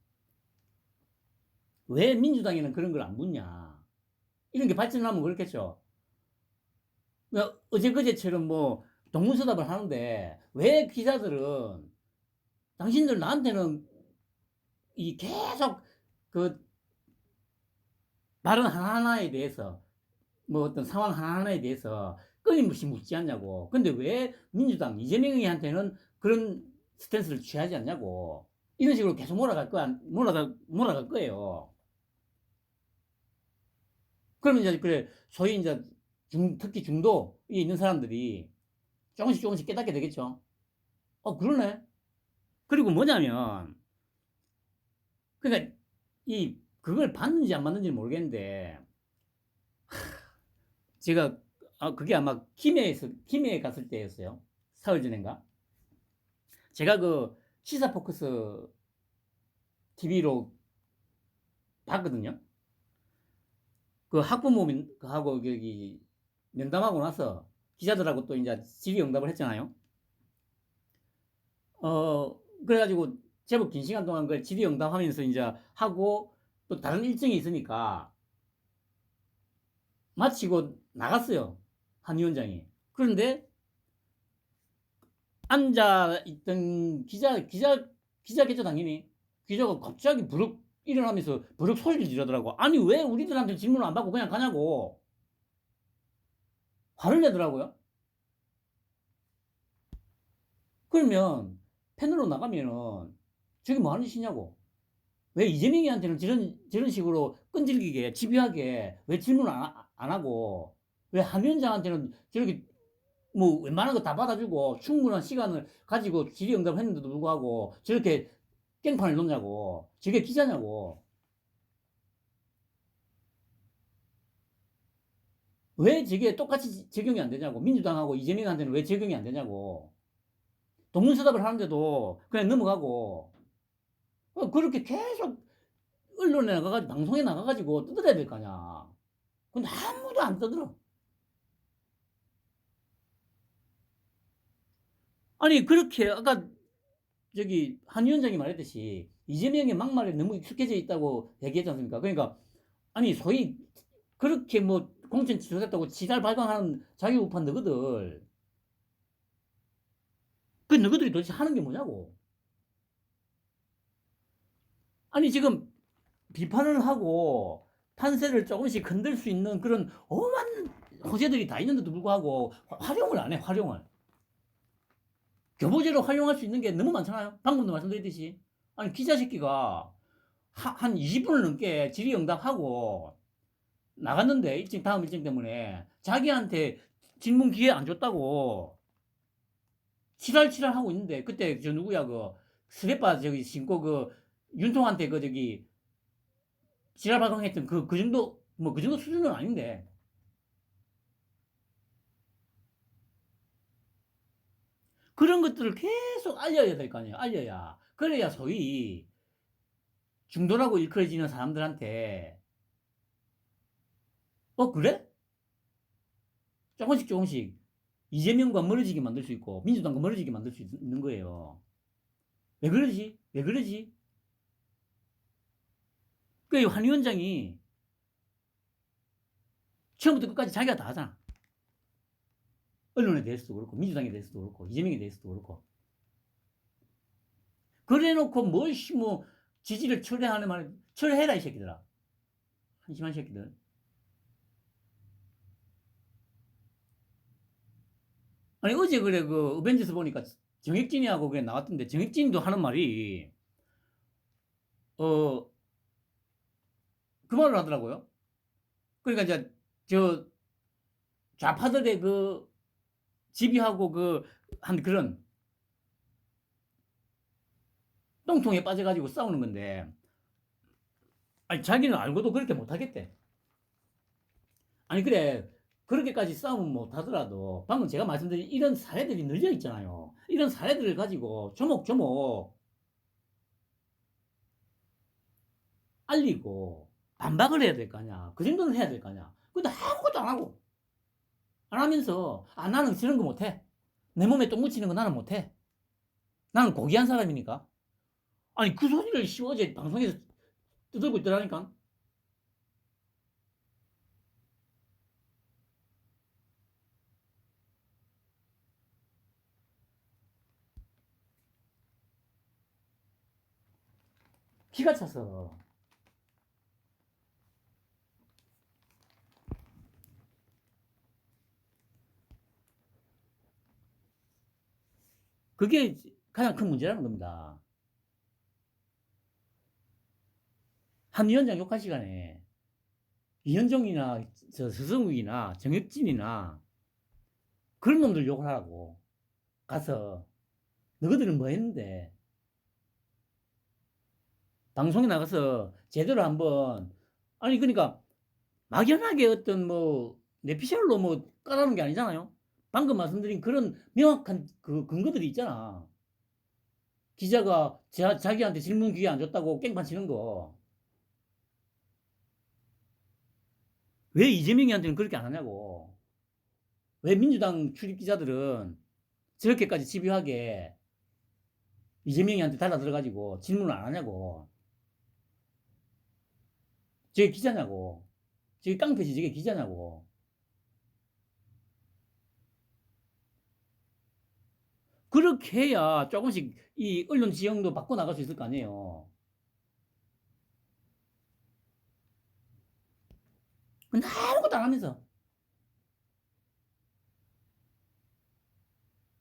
왜 민주당에는 그런 걸 안 묻냐. 이런 게 발전하면 그렇겠죠. 어제 그제처럼 뭐 동문서답을 하는데 왜 기자들은 당신들 나한테는 이 계속 그 발언 하나하나에 대해서 뭐 어떤 상황 하나하나에 대해서 끊임없이 묻지 않냐고. 근데 왜 민주당 이재명이한테는 그런 스탠스를 취하지 않냐고. 이런 식으로 계속 몰아갈 거예요. 그러면 이제 그래 소위 이제 특히 중도에 있는 사람들이 조금씩 깨닫게 되겠죠. 그러네. 그리고 뭐냐면 그러니까 이 그걸 받는지 안 받는지 모르겠는데 제가 그게 아마 김해에 갔을 때였어요. 사흘 전인가. 제가 그 시사 포커스 TV로 봤거든요. 그 학부모하고 여기 면담하고 나서 기자들하고 또 이제 질의응답을 했잖아요. 그래가지고 제법 긴 시간 동안 그 질의응답하면서 이제 하고 또 다른 일정이 있으니까 마치고 나갔어요. 한 위원장이. 그런데 앉아있던 기자겠죠, 당연히. 기자가 갑자기 부럭 일어나면서 부럭 소리를 지르더라고. 아니, 왜 우리들한테 질문을 안 받고 그냥 가냐고. 화를 내더라고요. 그러면 패널로 나가면은 저게 뭐 하는 짓이냐고. 왜 이재명이한테는 저런 식으로 끈질기게, 집요하게 왜 질문을 안 하고, 왜 한 위원장한테는 저렇게 뭐 웬만한 거 다 받아주고 충분한 시간을 가지고 질의응답을 했는데도 불구하고 저렇게 깽판을 놓냐고. 저게 기자냐고. 왜 저게 똑같이 적용이 안 되냐고. 민주당하고 이재명한테는 왜 적용이 안 되냐고. 동문서답을 하는데도 그냥 넘어가고. 그렇게 계속 언론에 나가가지고 방송에 나가가지고 떠들어야 될 거 아니야. 근데 아무도 안 떠들어. 아니 그렇게 아까 저기 한 위원장이 말했듯이 이재명의 막말에 너무 익숙해져 있다고 얘기했지 않습니까? 그러니까 아니 소위 그렇게 뭐 공천 취소됐다고 지랄 발광하는 자기 우파 너희들 그 너희들이 도대체 하는 게 뭐냐고. 아니 지금 비판을 하고 판세를 조금씩 흔들 수 있는 그런 엄한 호재들이 다 있는데도 불구하고 활용을 안 해. 활용을 교보제로 활용할 수 있는 게 너무 많잖아요. 방금도 말씀드렸듯이 아니 기자 새끼가 한 20분을 넘게 질의응답하고 나갔는데 다음 일정 때문에 자기한테 질문 기회 안 줬다고 치랄치랄 하고 있는데 그때 저 누구야 그 스레빠 저기 신고 그 윤통한테 그 저기 지랄 발광했던 그 정도 뭐 그 정도 수준은 아닌데 그런 것들을 계속 알려야 될 거 아니에요. 알려야 그래야 소위 중도라고 일컬어지는 사람들한테 그래? 조금씩 이재명과 멀어지게 만들 수 있고 민주당과 멀어지게 만들 수 있는 거예요. 왜 그러지? 왜 그러지? 그 한 위원장이 처음부터 끝까지 자기가 다 하잖아. 언론에 대해서도 그렇고 민주당에 대해서도 그렇고 이재명에 대해서도 그렇고. 그래놓고 뭐 지지를 철회하는 말 철회해라 이 새끼들아. 한심한 새끼들. 아니 어제 그래 그 어벤져스 보니까 정혁진이하고 그래 나왔던데 정혁진도 하는 말이 그 말을 하더라고요. 그러니까 이제 저 좌파들의 그 지비하고 그 한 그런 똥통에 빠져가지고 싸우는 건데 아니 자기는 알고도 그렇게 못하겠대. 아니 그래 그렇게까지 싸우면 못하더라도 방금 제가 말씀드린 이런 사례들이 늘려 있잖아요. 이런 사례들을 가지고 조목조목 알리고 반박을 해야 될 거 아니야. 그 정도는 해야 될 거 아니야. 근데 아무것도 안 하고 안 하면서 나는 저런 거 못해. 내 몸에 똥 묻히는 거 나는 못해. 나는 고귀한 사람이니까. 아니 그 소리를 어제 방송에서 떠들고 있더라니까. 기가 차서. 그게 가장 큰 문제라는 겁니다. 한 위원장 욕할 시간에 이현정이나 서성욱이나 정혁진이나 그런 놈들 욕을 하라고 가서 너희들은 뭐 했는데 방송에 나가서 제대로 한번 아니 그러니까 막연하게 어떤 뭐 내피셜로 뭐 까라는 게 아니잖아요. 방금 말씀드린 그런 명확한 그 근거들이 있잖아. 기자가 자기한테 질문 기회 안 줬다고 깽판 치는 거. 왜 이재명이한테는 그렇게 안 하냐고. 왜 민주당 출입 기자들은 저렇게까지 집요하게 이재명이한테 달라들어가지고 질문을 안 하냐고. 저게 기자냐고. 저게 깡패지 저게 기자냐고. 그렇게 해야 조금씩 이 언론 지형도 바꿔나갈 수 있을 거 아니에요. 근데 아무것도 안 하면서.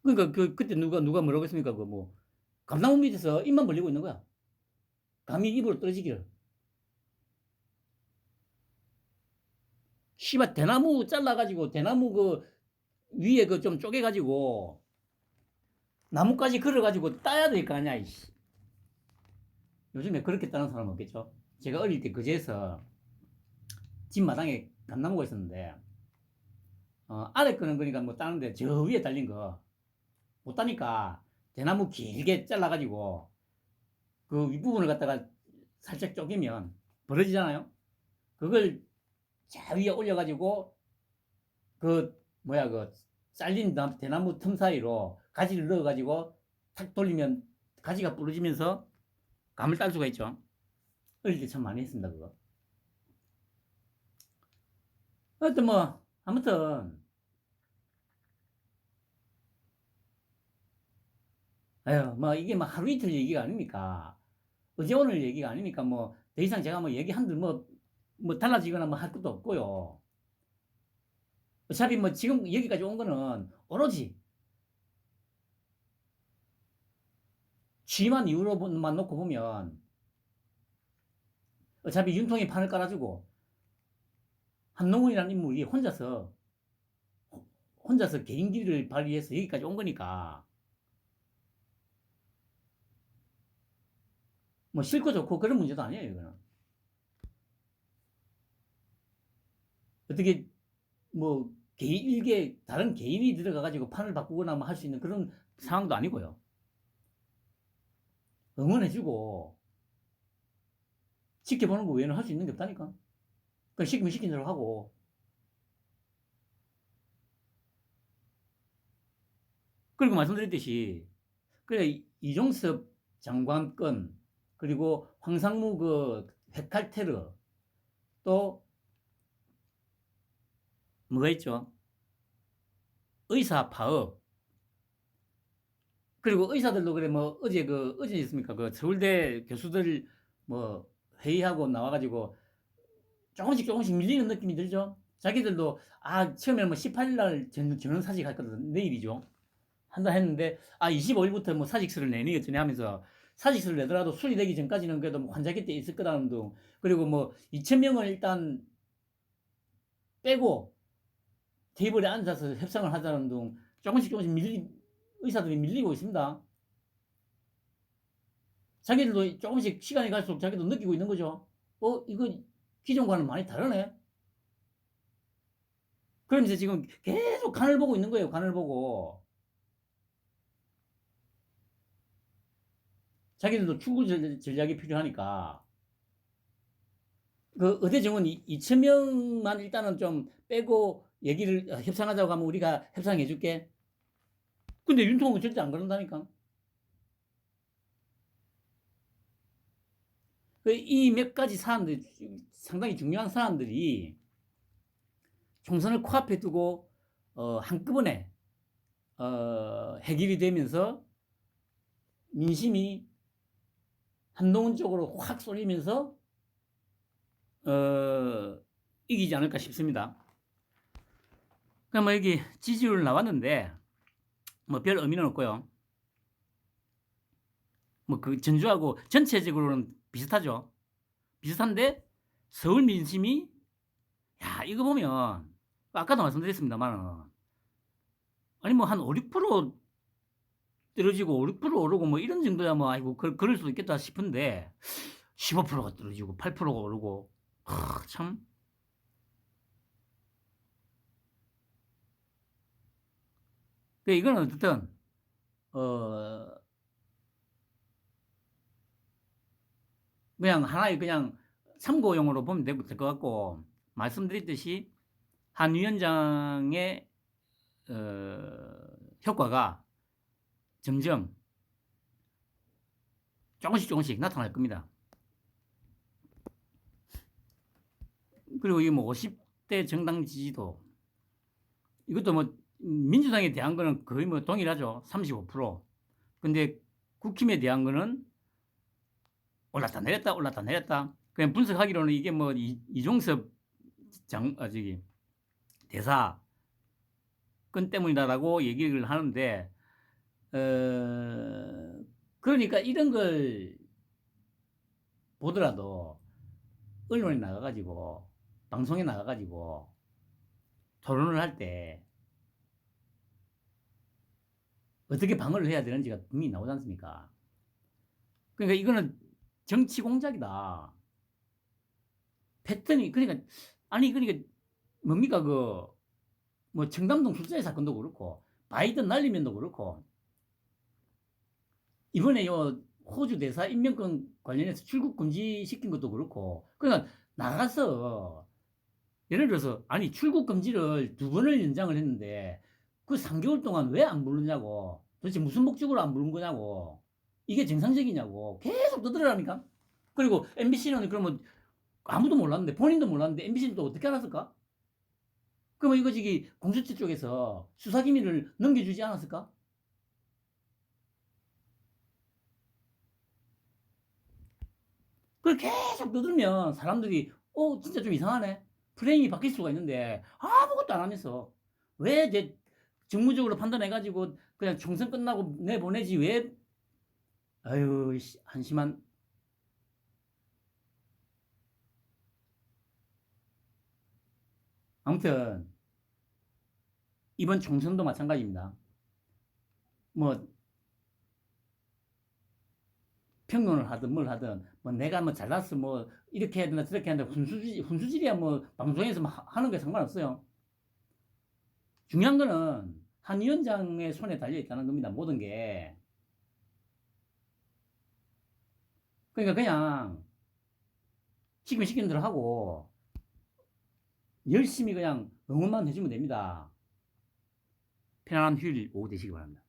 그러니까 그때 누가 뭐라고 했습니까? 그 뭐, 감나무 밑에서 입만 벌리고 있는 거야. 감히 입으로 떨어지기를. 씨발, 대나무 잘라가지고, 대나무 그 위에 그 좀 쪼개가지고, 나무까지 걸어가지고 따야 될 거 아니야, 이씨. 요즘에 그렇게 따는 사람 없겠죠? 제가 어릴 때 그제에서 집 마당에 감나무가 있었는데, 아래 거는 그러니까 뭐 따는데 저 위에 달린 거 못 따니까 대나무 길게 잘라가지고 그 윗부분을 갖다가 살짝 쪼개면 벌어지잖아요? 그걸 저 위에 올려가지고 그 뭐야 그 잘린 대나무 틈 사이로 가지를 넣어가지고 탁 돌리면 가지가 부러지면서 감을 딸 수가 있죠. 어릴 때 참 많이 했습니다 그거. 하여튼 뭐 아무튼 아유 뭐 이게 뭐 하루 이틀 얘기가 아닙니까. 어제 오늘 얘기가 아니니까 뭐 더 이상 제가 뭐 얘기 한들 뭐 달라지거나 뭐 할 것도 없고요. 어차피 뭐 지금 여기까지 온 거는 오로지 취임한 이후로만 놓고 보면 어차피 윤통이 판을 깔아주고 한동훈이라는 인물이 혼자서 개인기를 발휘해서 여기까지 온 거니까 뭐 싫고 좋고 그런 문제도 아니에요 이거는. 어떻게 뭐 일개 다른 개인이 들어가 가지고 판을 바꾸거나 뭐 할 수 있는 그런 상황도 아니고요. 응원해주고 지켜보는 거 외에는 할 수 있는 게 없다니까. 그냥 시키면 시킨 대로 하고 그리고 말씀드렸듯이 그래 이종섭 장관 건 그리고 황상무 그 핵칼 테러 또 뭐가 있죠? 의사 파업 그리고 의사들도 그래 뭐 어제 있습니까? 그 서울대 교수들 뭐 회의하고 나와가지고 조금씩 밀리는 느낌이 들죠. 자기들도 처음에 뭐 18일 날 전원 사직 할 거거든. 내일이죠. 한다 했는데 25일부터 뭐 사직서를 내니 어쩌니 하면서 사직서를 내더라도 수리되기 전까지는 그래도 뭐 환자기 때 있을 거다는 둥 그리고 뭐 2,000명을 일단 빼고 테이블에 앉아서 협상을 하자는 둥 조금씩 의사들이 밀리고 있습니다. 자기들도 조금씩 시간이 갈수록 자기도 느끼고 있는 거죠. 이거 기존과는 많이 다르네. 그러면서 지금 계속 간을 보고 있는 거예요. 간을 보고. 자기들도 출구 전략이 필요하니까. 그 의대 정원 2,000명만 일단은 좀 빼고 얘기를 협상하자고 하면 우리가 협상해 줄게. 근데 윤통은 절대 안 그런다니까. 이 몇 가지 사안들, 상당히 중요한 사안들이 총선을 코앞에 두고 한꺼번에 해결이 되면서 민심이 한동훈 쪽으로 확 쏠리면서 이기지 않을까 싶습니다. 그럼 뭐 여기 지지율 나왔는데 뭐 별 의미는 없고요. 뭐 그 전주하고 전체적으로는 비슷하죠. 비슷한데 서울 민심이 이거 보면 아까도 말씀드렸습니다만 아니 뭐 한 5, 6% 떨어지고 5, 6% 오르고 뭐 이런 정도야 뭐 아이고 그럴 수도 있겠다 싶은데 15%가 떨어지고 8%가 오르고 참 이거는 어쨌든 그냥 하나의 그냥 참고용으로 보면 될 것 같고 말씀드렸듯이 한 위원장의 효과가 점점 조금씩 나타날 겁니다. 그리고 이 뭐 50대 정당 지지도 이것도 뭐 민주당에 대한 거는 거의 뭐 동일하죠. 35%. 근데 국힘에 대한 거는 올랐다 내렸다. 그냥 분석하기로는 이게 뭐 이종섭 대사 건 때문이다라고 얘기를 하는데 그러니까 이런 걸 보더라도 언론에 나가가지고 방송에 나가가지고 토론을 할 때 어떻게 방어를 해야 되는지가 분명히 나오지 않습니까? 그러니까 이거는 정치 공작이다. 패턴이 그러니까 뭡니까 뭐 청담동 출사의 사건도 그렇고 바이든 날리면도 그렇고 이번에 호주 대사 임명권 관련해서 출국 금지 시킨 것도 그렇고 그러니까 나가서 예를 들어서 출국 금지를 2번을 연장을 했는데 그 3개월 동안 왜 안 부르냐고 도대체 무슨 목적으로 안 부른 거냐고 이게 정상적이냐고 계속 떠들으라니까. 그리고 MBC는 그러면 아무도 몰랐는데 본인도 몰랐는데 MBC는 또 어떻게 알았을까? 그러면 이거 공수처 쪽에서 수사기밀을 넘겨주지 않았을까? 그걸 계속 떠들면 사람들이 진짜 좀 이상하네. 프레임이 바뀔 수가 있는데 아무것도 안 하면서 왜 이제 정무적으로 판단해가지고 그냥 총선 끝나고 내보내지 왜 아유 한심한. 아무튼 이번 총선도 마찬가지입니다. 뭐 평론을 하든 뭘 하든 뭐 내가 뭐 잘났어 뭐 이렇게 해야 된다 저렇게 해야 된다 훈수질이야 뭐 방송에서 하는 게 상관없어요. 중요한 거는 한 위원장의 손에 달려 있다는 겁니다. 모든 게. 그러니까 그냥 시키면 시키는 대로 하고 열심히 그냥 응원만 해주면 됩니다. 편안한 휴일 오후 되시기 바랍니다.